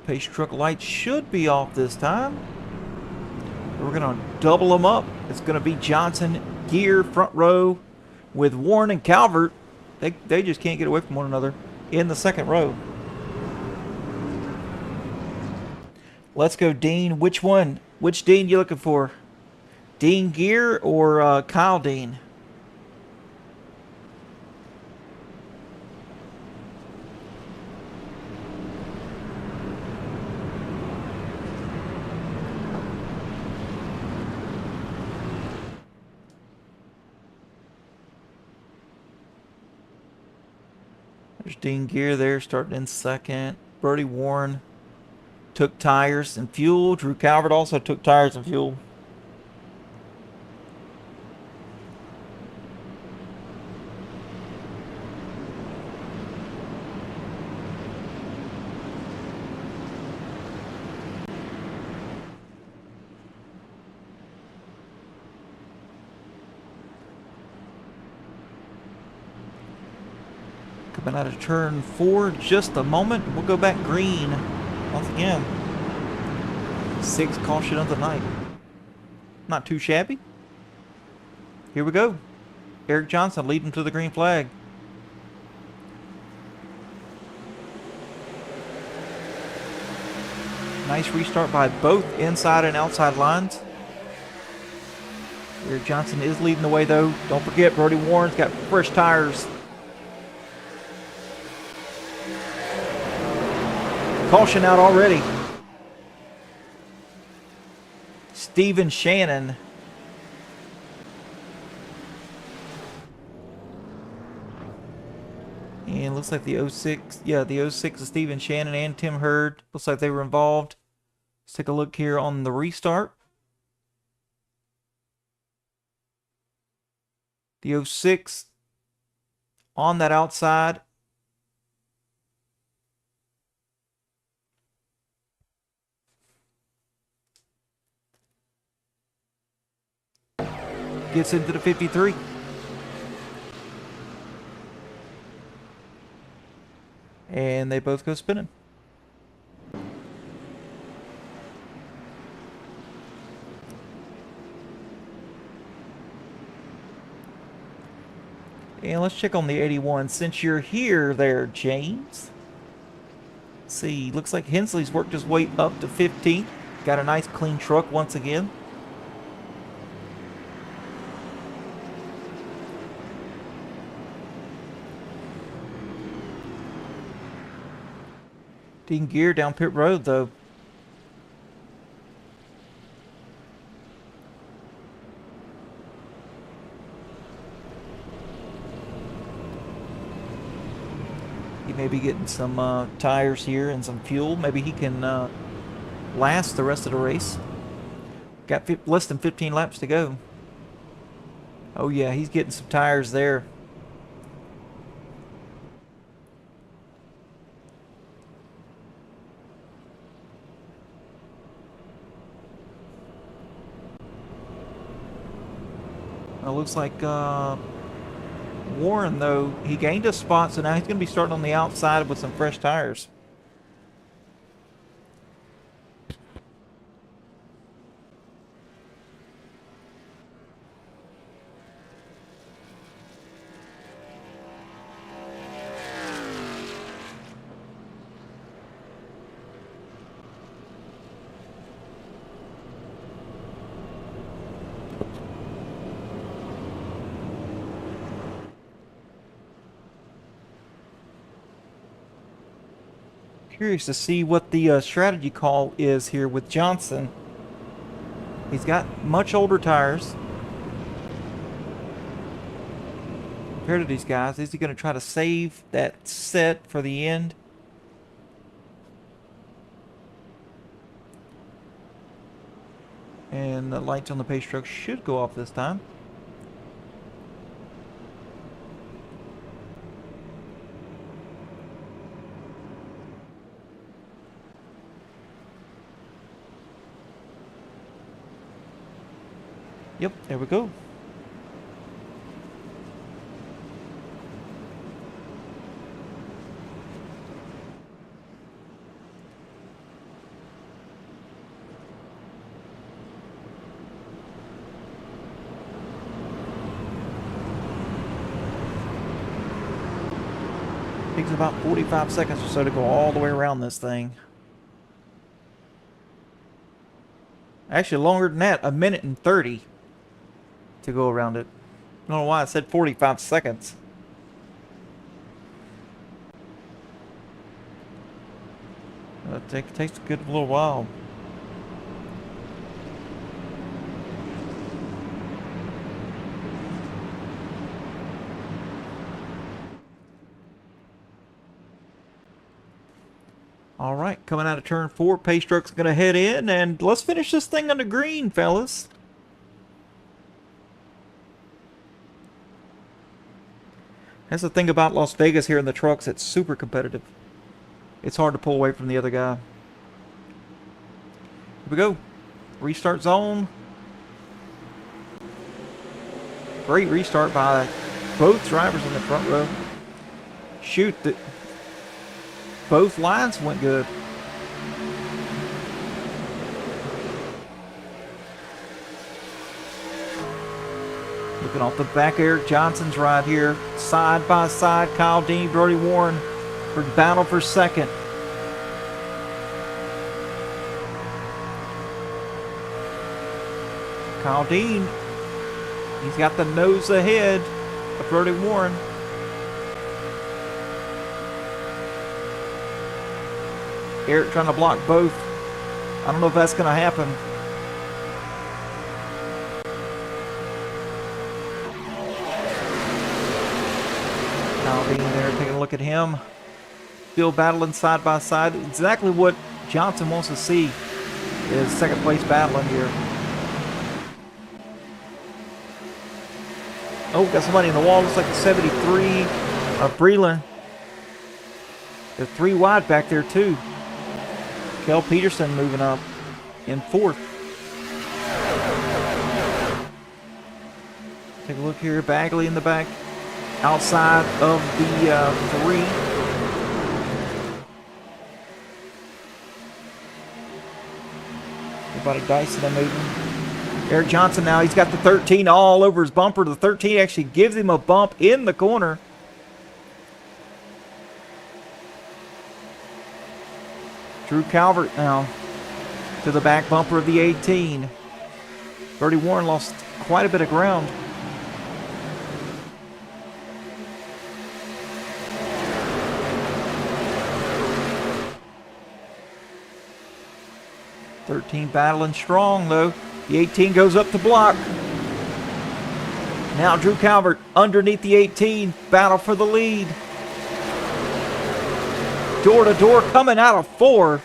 Pace truck lights should be off this time. We're going to double them up. It's going to be Johnson, Gear, front row with Warren and Calvert. They just can't get away from one another in the second row. Let's go, Dean. Which one? Which Dean you looking for? Dean Gear or Kyle Dean? There's Dean Gear there starting in second. Brody Warren took tires and fuel. Drew Calvert also took tires and fuel. Coming out of turn 4, just a moment. We'll go back green once again. 6th caution of the night. Not too shabby. Here we go. Eric Johnson leading to the green flag. Nice restart by both inside and outside lines. Eric Johnson is leading the way though. Don't forget, Brody Warren's got fresh tires. Caution out already. Steven Shannon. And looks like the 06, yeah, the 06 is Steven Shannon and Tim Hurd. Looks like they were involved. Let's take a look here on the restart. The 06 on that outside. Gets into the 53. And they both go spinning. And let's check on the 81. Since you're here there, James. Let's see, looks like Hensley's worked his way up to 15th. Got a nice clean truck once again. Shifting gear down pit road, though. He may be getting some tires here and some fuel. Maybe he can last the rest of the race. Got less than 15 laps to go. Oh yeah, he's getting some tires there. It looks like Warren, though, he gained a spot, so now he's going to be starting on the outside with some fresh tires. Curious to see what the strategy call is here with Johnson. He's got much older tires compared to these guys. Is he going to try to save that set for the end? And the lights on the pace truck should go off this time. Yep, there we go. Takes about 45 seconds or so to go all the way around this thing. Actually, longer than that, 1:30 to go around it. I don't know why I said 45 seconds. It takes a good little while. All right, coming out of turn 4, pace truck's going to head in, and let's finish this thing on the green, fellas. That's the thing about Las Vegas here in the trucks. It's super competitive. It's hard to pull away from the other guy. Here we go. Restart zone. Great restart by both drivers in the front row. Shoot, both lines went good. Looking off the back, Eric Johnson's right here. Side by side, Kyle Dean, Brody Warren for battle for second. Kyle Dean, he's got the nose ahead of Brody Warren. Eric trying to block both. I don't know if that's going to happen. Kyle Dean there, taking a look at him. Still battling side by side. Exactly what Johnson wants to see is second place battling here. Oh, got somebody in the wall. Looks like the 73 of Breland. They're 3 wide back there too. Kel Peterson moving up in 4th. Take a look here. Bagley in the back. Outside of the 3. Everybody dicing and moving. Eric Johnson now, he's got the 13 all over his bumper. The 13 actually gives him a bump in the corner. Drew Calvert now to the back bumper of the 18. Brody Warren lost quite a bit of ground. 13 battling strong, though. The 18 goes up to block. Now Drew Calvert underneath the 18. Battle for the lead. Door to door coming out of 4.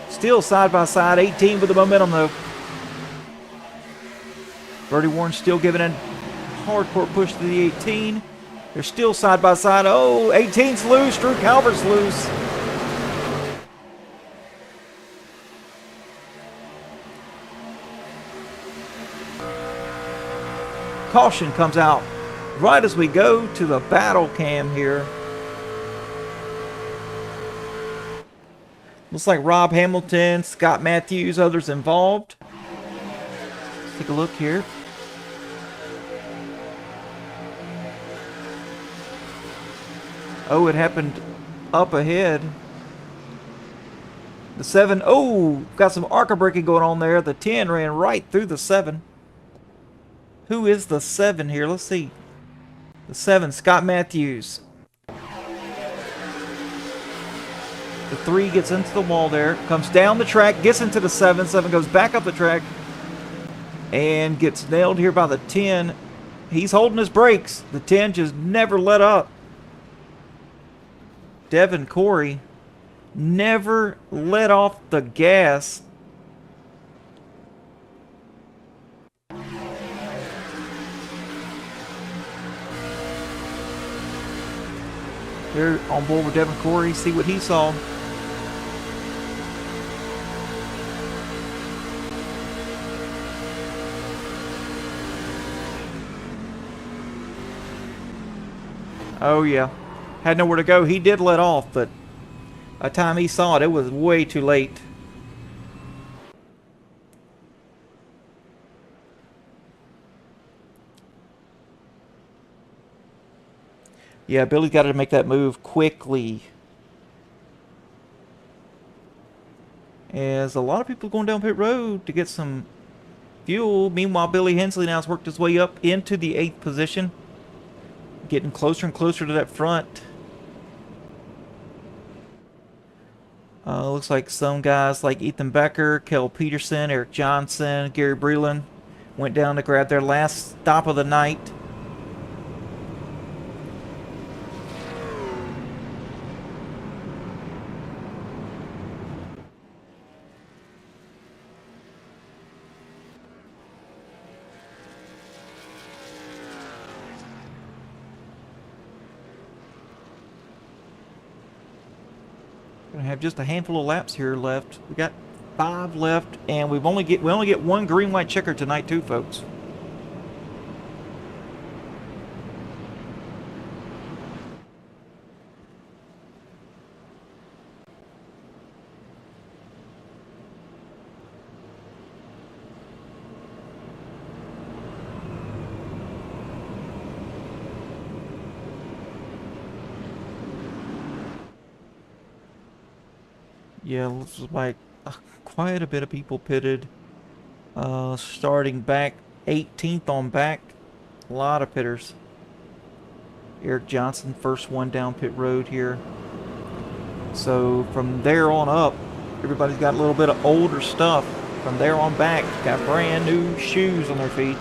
Still side by side. 18 with the momentum, though. Birdie Warren still giving a hardcore push to the 18. They're still side by side. Oh, 18's loose. Drew Calvert's loose. Caution comes out right as we go to the battle cam here. Looks like Rob Hamilton, Scott Matthews, others involved. Let's take a look here. Oh, it happened up ahead. The 7, oh, got some arca braking going on there. The 10 ran right through the 7. Who is the 7 here? Let's see. The 7, Scott Matthews. The 3 gets into the wall there. Comes down the track, gets into the 7. 7 goes back up the track. And gets nailed here by the 10. He's holding his brakes. The 10 just never let up. Devin Corey never let off the gas. They're on board with Devin Corey. See what he saw. Oh, yeah. Had nowhere to go. He did let off, but by the time he saw it, it was way too late. Yeah, Billy's got to make that move quickly. As a lot of people going down pit road to get some fuel. Meanwhile, Billy Hensley now has worked his way up into the 8th position. Getting closer and closer to that front. Looks like some guys like Ethan Becker, Kel Peterson, Eric Johnson, Gary Breland went down to grab their last stop of the night. Gonna have just a handful of laps here left. We got 5 left, and we only get 1 green white checker tonight too, folks. Yeah, looks like quite a bit of people pitted. Starting back 18th on back. A lot of pitters. Eric Johnson, first one down pit road here. So from there on up, everybody's got a little bit of older stuff. From there on back, got brand new shoes on their feet.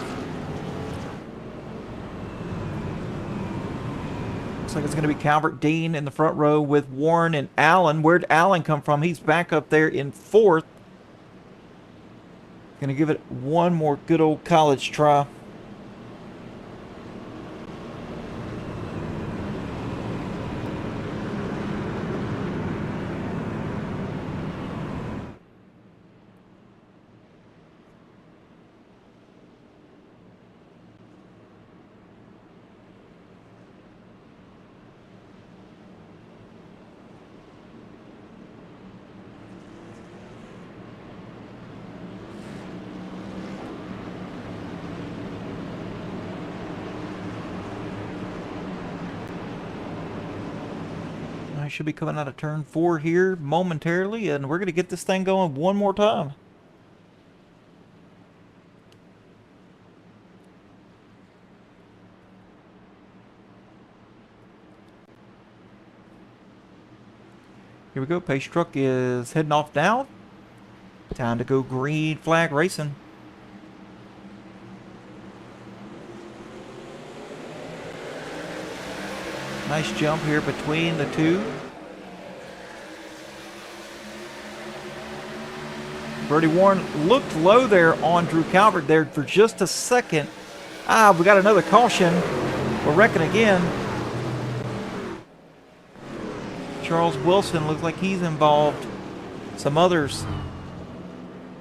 Looks like it's going to be Calvert Dean in the front row with Warren and Allen. Where'd Allen come from? He's back up there in 4th. Going to give it one more good old college try. I should be coming out of turn 4 here momentarily, and we're going to get this thing going one more time. Here we go. Pace truck is heading off now. Time to go green flag racing. Nice jump here between the two. Bertie Warren looked low there on Drew Calvert there for just a second. We got another caution. We're wrecking again. Charles Wilson looks like he's involved. Some others.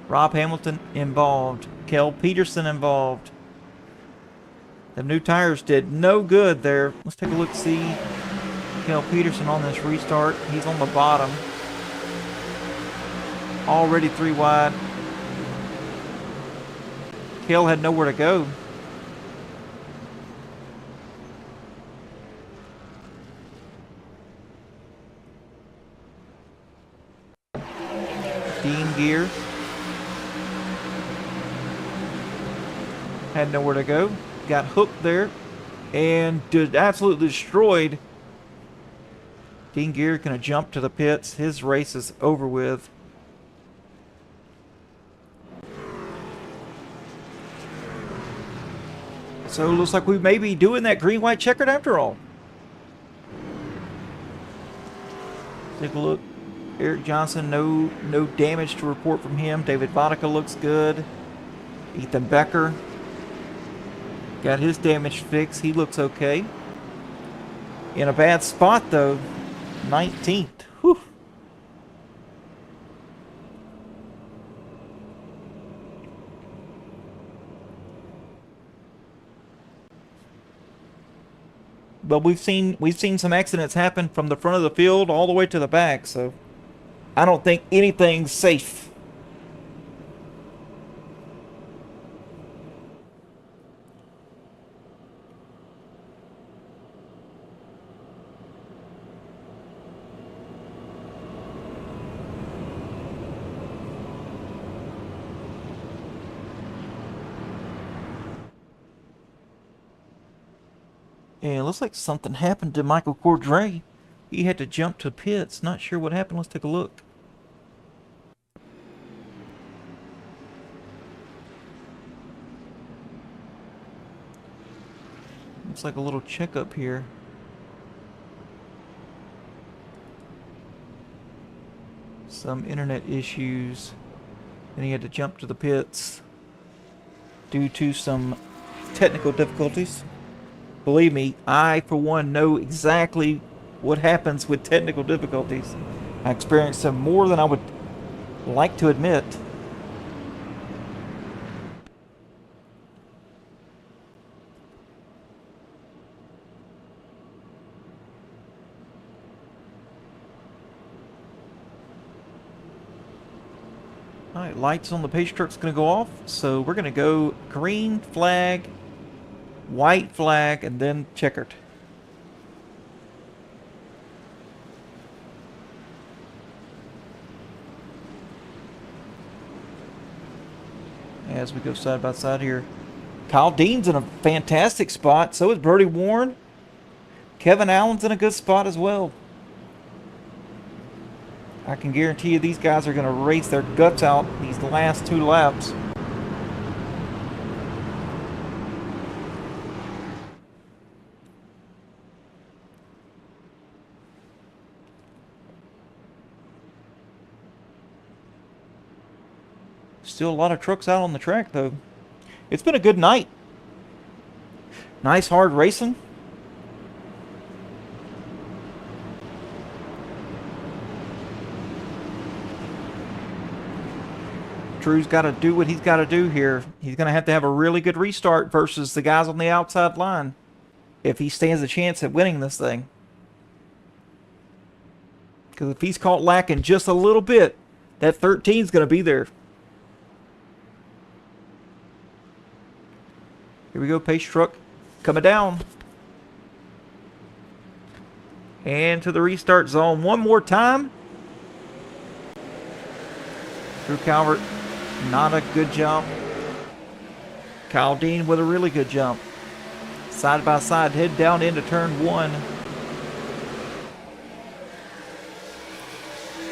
Rob Hamilton involved. Kel Peterson involved. The new tires did no good there. Let's take a look, see Kel Peterson on this restart. He's on the bottom. Already 3 wide. Kel had nowhere to go. Dean Gear had nowhere to go. Got hooked there and absolutely destroyed. Dean Gear gonna jump to the pits. His race is over with. So it looks like we may be doing that green-white checkered after all. Take a look. Eric Johnson, no damage to report from him. David Vodka looks good. Ethan Becker got his damage fixed. He looks okay. In a bad spot though, 19th. Whew. But we've seen some accidents happen from the front of the field all the way to the back, so I don't think anything's safe. And it looks like something happened to Michael Cordray. He had to jump to pits. Not sure what happened. Let's take a look. Looks like a little checkup here. Some internet issues. And he had to jump to the pits due to some technical difficulties. Believe me, I, for one, know exactly what happens with technical difficulties. I experienced them more than I would like to admit. Alright, lights on the pace truck's going to go off, so we're going to go green flag, white flag, and then checkered. As we go side by side here. Kyle Dean's in a fantastic spot. So is Bertie Warren. Kevin Allen's in a good spot as well. I can guarantee you these guys are going to race their guts out these last 2 laps. Still a lot of trucks out on the track, though. It's been a good night. Nice, hard racing. Drew's got to do what he's got to do here. He's going to have a really good restart versus the guys on the outside line if he stands a chance at winning this thing. Because if he's caught lacking just a little bit, that 13 is going to be there. Here we go, pace truck coming down. And to the restart zone one more time. Drew Calvert, not a good jump. Kyle Dean with a really good jump. Side by side, head down into turn 1.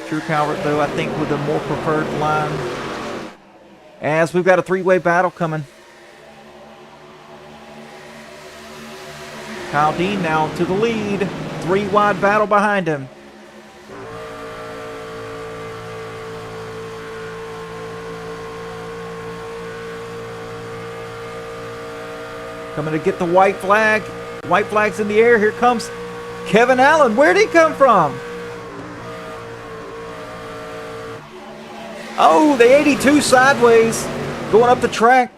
Drew Calvert, though, I think with a more preferred line. as we've got a three-way battle coming. Kyle Dean now to the lead. Three-wide battle behind him. Coming to get the white flag. White flag's in the air. Here comes Kevin Allen. Where'd he come from? Oh, the 82 sideways. Going up the track.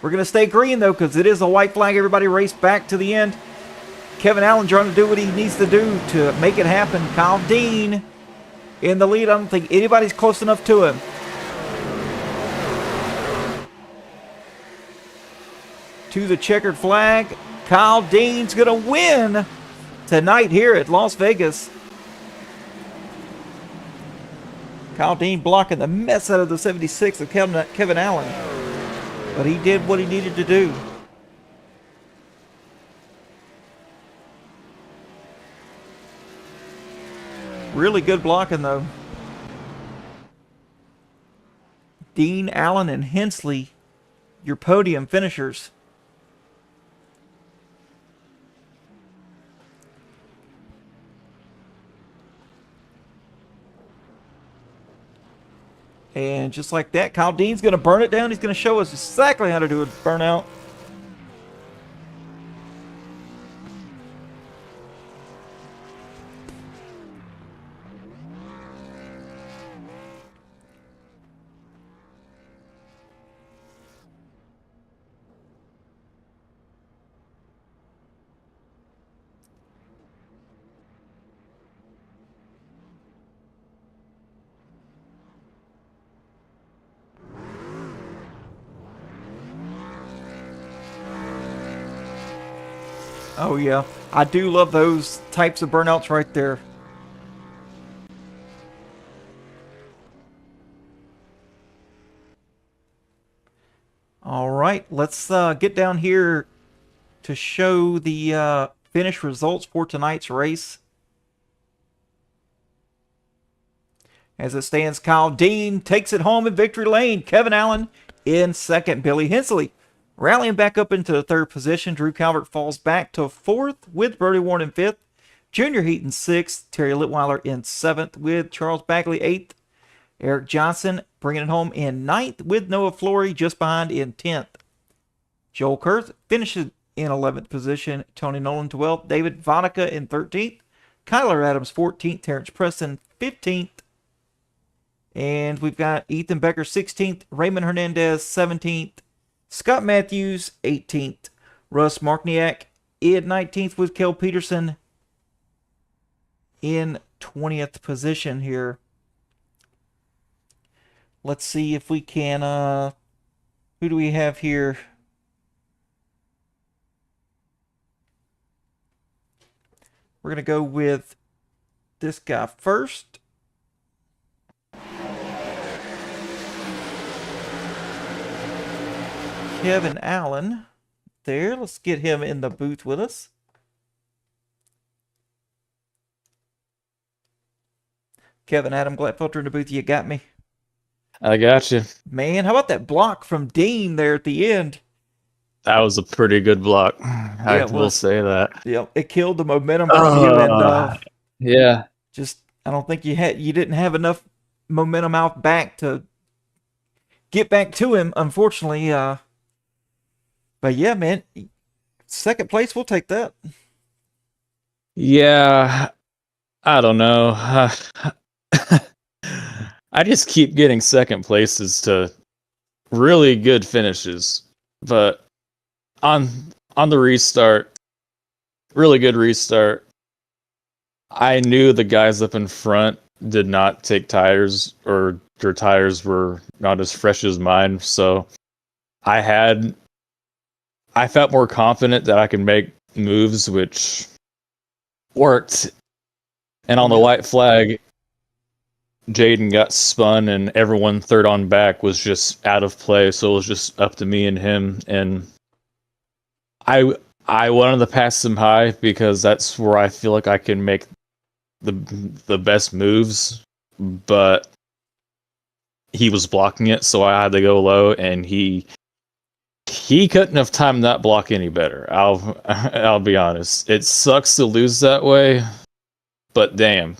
We're going to stay green, though, because it is a white flag. Everybody race back to the end. Kevin Allen trying to do what he needs to do to make it happen. Kyle Dean in the lead. I don't think anybody's close enough to him. To the checkered flag. Kyle Dean's going to win tonight here at Las Vegas. Kyle Dean blocking the mess out of the 76 of Kevin Allen. But he did what he needed to do. Really good blocking, though. Dean, Allen, and Hensley, your podium finishers. And just like that, Kyle Dean's going to burn it down. He's going to show us exactly how to do a burnout. Oh, yeah. I do love those types of burnouts right there. All right, let's get down here to show the finish results for tonight's race. As it stands, Kyle Dean takes it home in victory lane. Kevin Allen in second. Billy Hensley rallying back up into the third position. Drew Calvert falls back to fourth with Bertie Warren in fifth. Junior Heaton sixth. Terry Litweiler in seventh with Charles Bagley eighth. Eric Johnson bringing it home in ninth with Noah Flory just behind in 10th. Joel Kurth finishes in 11th position. Tony Nolan 12th. David Vodka in 13th. Kyler Adams 14th. Terrence Preston 15th. And we've got Ethan Becker 16th. Raymond Hernandez 17th. Scott Matthews 18th. Russ Markniak in 19th with Kel Peterson in 20th position here. Let's see if we can, who do we have here? We're going to go with this guy first. Kevin Allen there. Let's get him in the booth with us. Kevin, Adam Glatfelter in the booth. You got me. I got you. Man, how about that block from Dean there at the end? That was a pretty good block. I will say that. Yeah, it killed the momentum from you, and yeah, just I don't think you didn't have enough momentum out back to get back to him, unfortunately. But yeah, man, second place, we'll take that. Yeah, I don't know. I just keep getting second places to really good finishes, but on the restart, really good restart, I knew the guys up in front did not take tires, or their tires were not as fresh as mine, so I felt more confident that I could make moves, which worked. And on the white flag, Jaden got spun, and everyone third on back was just out of play, so it was just up to me and him. And I wanted to pass him high because that's where I feel like I can make the best moves. But he was blocking it, so I had to go low, and he couldn't have timed that block any better. I'll be honest. It sucks to lose that way, but damn,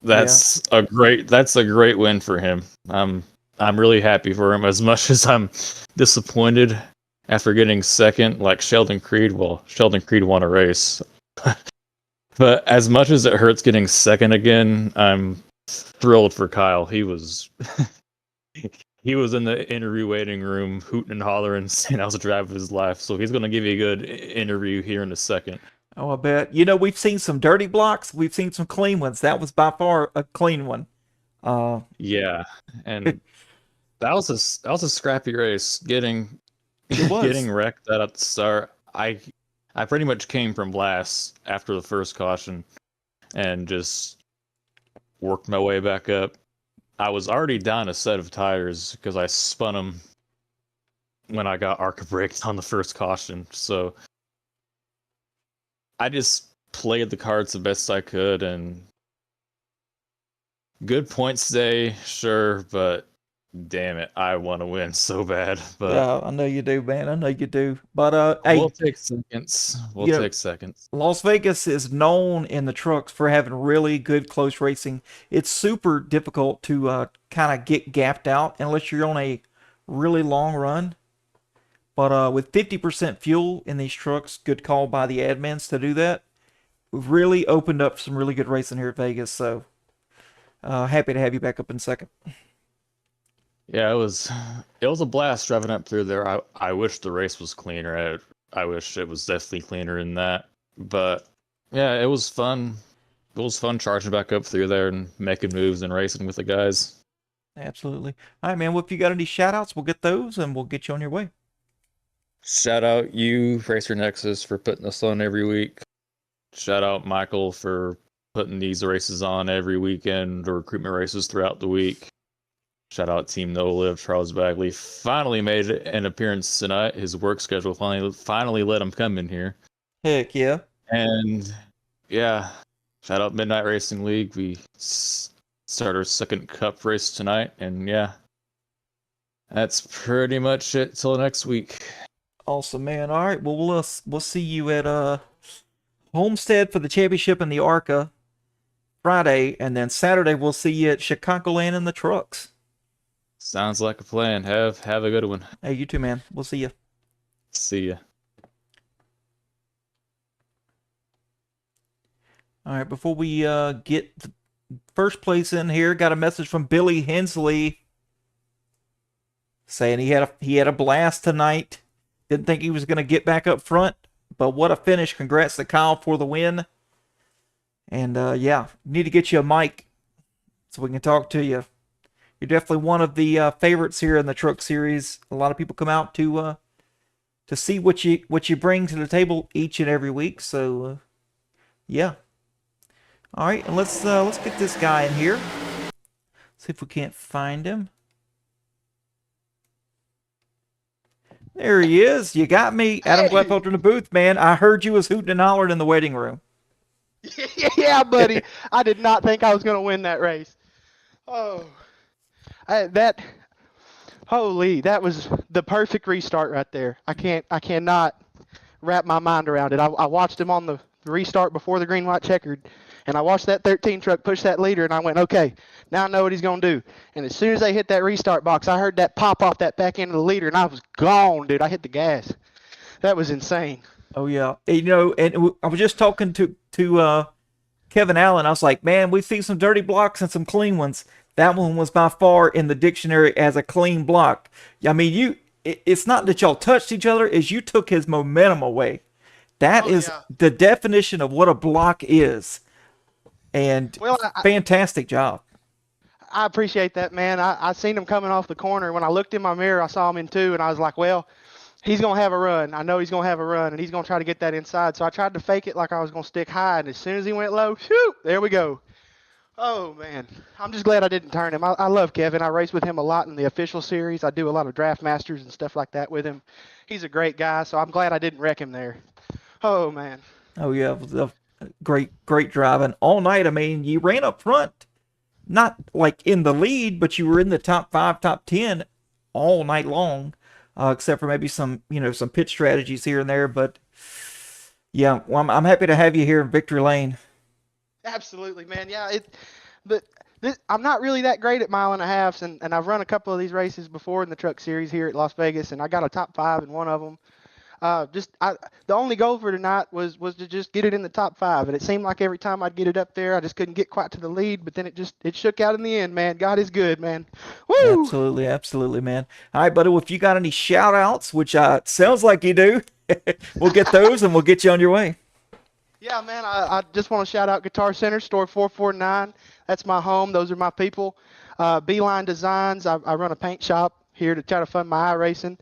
Yeah. that's a great win for him. I'm really happy for him. As much as I'm disappointed after getting second, like Sheldon Creed. Well, Sheldon Creed won a race, but as much as it hurts getting second again, I'm thrilled for Kyle. He was he was in the interview waiting room hooting and hollering, saying I was the drive of his life. So he's going to give you a good interview here in a second. Oh, I bet. We've seen some dirty blocks. We've seen some clean ones. That was by far a clean one. Yeah, and that was a scrappy race. Getting It was. getting wrecked at the start. I pretty much came from last after the first caution and just worked my way back up. I was already down a set of tires because I spun them when I got ARCA brakes on the first caution. So I just played the cards the best I could, and good points day, sure, but damn it, I want to win so bad. But Yeah, I know you do, man. I know you do. But we'll hey, take seconds. We'll you know, take seconds. Las Vegas is known in the trucks for having really good close racing. It's super difficult to kind of get gapped out unless you're on a really long run. But with 50% fuel in these trucks, good call by the admins to do that. We've really opened up some really good racing here at Vegas. So happy to have you back up in second. Yeah, it was a blast driving up through there. I wish the race was cleaner. I wish it was definitely cleaner than that. But yeah, it was fun. It was fun charging back up through there and making moves and racing with the guys. Absolutely. All right, man. Well, if you got any shout outs, we'll get those and we'll get you on your way. Shout out you, Racer Nexus, for putting us on every week. Shout out Michael for putting these races on every weekend or recruitment races throughout the week. Shout out Team No Live. Charles Bagley finally made an appearance tonight. His work schedule finally let him come in here. Heck yeah. And yeah, shout out Midnight Racing League. We start our second cup race tonight, and yeah, that's pretty much it till next week. Awesome, man. All right. Well, we'll see you at Homestead for the championship in the ARCA Friday, and then Saturday we'll see you at Chicagoland in the trucks. Sounds like a plan. Have a good one. Hey, you too, man. We'll see you. See ya. All right. Before we get the first place in here, got a message from Billy Hensley saying he had a blast tonight. Didn't think he was going to get back up front, but what a finish. Congrats to Kyle for the win. And yeah, need to get you a mic so we can talk to you. You're definitely one of the favorites here in the truck series. A lot of people come out to see what you bring to the table each and every week. So yeah. All right, and let's get this guy in here. See if we can't find him. There he is. You got me, Adam Gladfelter in the booth, man. I heard you was hooting and hollering in the waiting room. Yeah, buddy. I did not think I was going to win that race. Oh, holy, that was the perfect restart right there. I cannot wrap my mind around it. I watched him on the restart before the green, white, checkered, and I watched that 13 truck push that leader, and I went, okay, now I know what he's going to do. And as soon as they hit that restart box, I heard that pop off that back end of the leader, and I was gone, dude. I hit the gas. That was insane. Oh yeah, and I was just talking to Kevin Allen. I was like, man, we've seen some dirty blocks and some clean ones. That one was by far in the dictionary as a clean block. I mean, it's not that y'all touched each other; is you took his momentum away. That is the definition of what a block is. And fantastic job. I appreciate that, man. I seen him coming off the corner. When I looked in my mirror, I saw him in two, and I was like, well, he's going to have a run. I know he's going to have a run, and he's going to try to get that inside. So I tried to fake it like I was going to stick high, and as soon as he went low, shoot, there we go. Oh, man. I'm just glad I didn't turn him. I love Kevin. I race with him a lot in the official series. I do a lot of draft masters and stuff like that with him. He's a great guy, so I'm glad I didn't wreck him there. Oh, man. Oh, yeah. Great driving all night. I mean, you ran up front not like in the lead, but you were in the top 5, top 10 all night long, except for maybe some, some pit strategies here and there. But yeah, well, I'm happy to have you here in Victory Lane. Absolutely, man. Yeah, but I'm not really that great at mile and a halves, and I've run a couple of these races before in the Truck Series here at Las Vegas, and I got a top 5 in one of them. The only goal for tonight was to just get it in the top 5, and it seemed like every time I'd get it up there, I just couldn't get quite to the lead. But then it shook out in the end, man. God is good, man. Woo! Absolutely, absolutely, man. All right, buddy. Well, if you got any shout outs, which sounds like you do, we'll get those and we'll get you on your way. Yeah, man, I just want to shout out Guitar Center, store 449. That's my home. Those are my people. Beeline Designs, I run a paint shop here to try to fund my iRacing.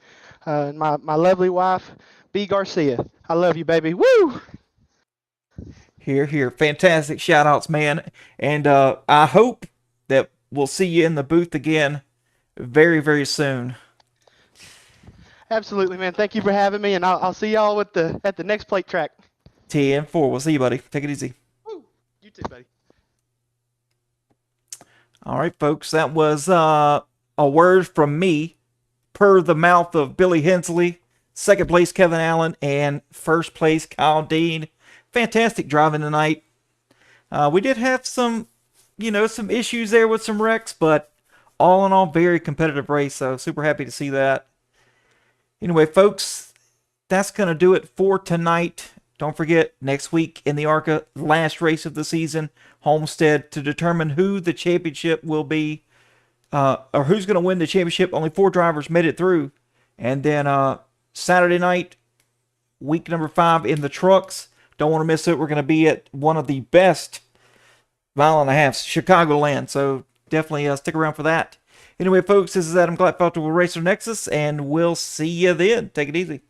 And my lovely wife, B. Garcia. I love you, baby. Woo! Here, here. Fantastic shout outs, man. And I hope that we'll see you in the booth again very, very soon. Absolutely, man. Thank you for having me, and I'll see y'all at the next plate track. 10-4. We'll see you, buddy. Take it easy. Woo! You too, buddy. All right, folks. That was a word from me per the mouth of Billy Hensley. Second place, Kevin Allen, and first place, Kyle Dean. Fantastic driving tonight. We did have some issues there with some wrecks, but all in all, very competitive race. So super happy to see that. Anyway, folks, that's going to do it for tonight. Don't forget, next week in the ARCA, last race of the season, Homestead, to determine who the championship will be, or who's going to win the championship. Only 4 drivers made it through. And then Saturday night, week number 5 in the trucks. Don't want to miss it. We're going to be at one of the best mile and a halves, Chicagoland. So definitely stick around for that. Anyway, folks, this is Adam Glatfelter with Racer Nexus, and we'll see you then. Take it easy.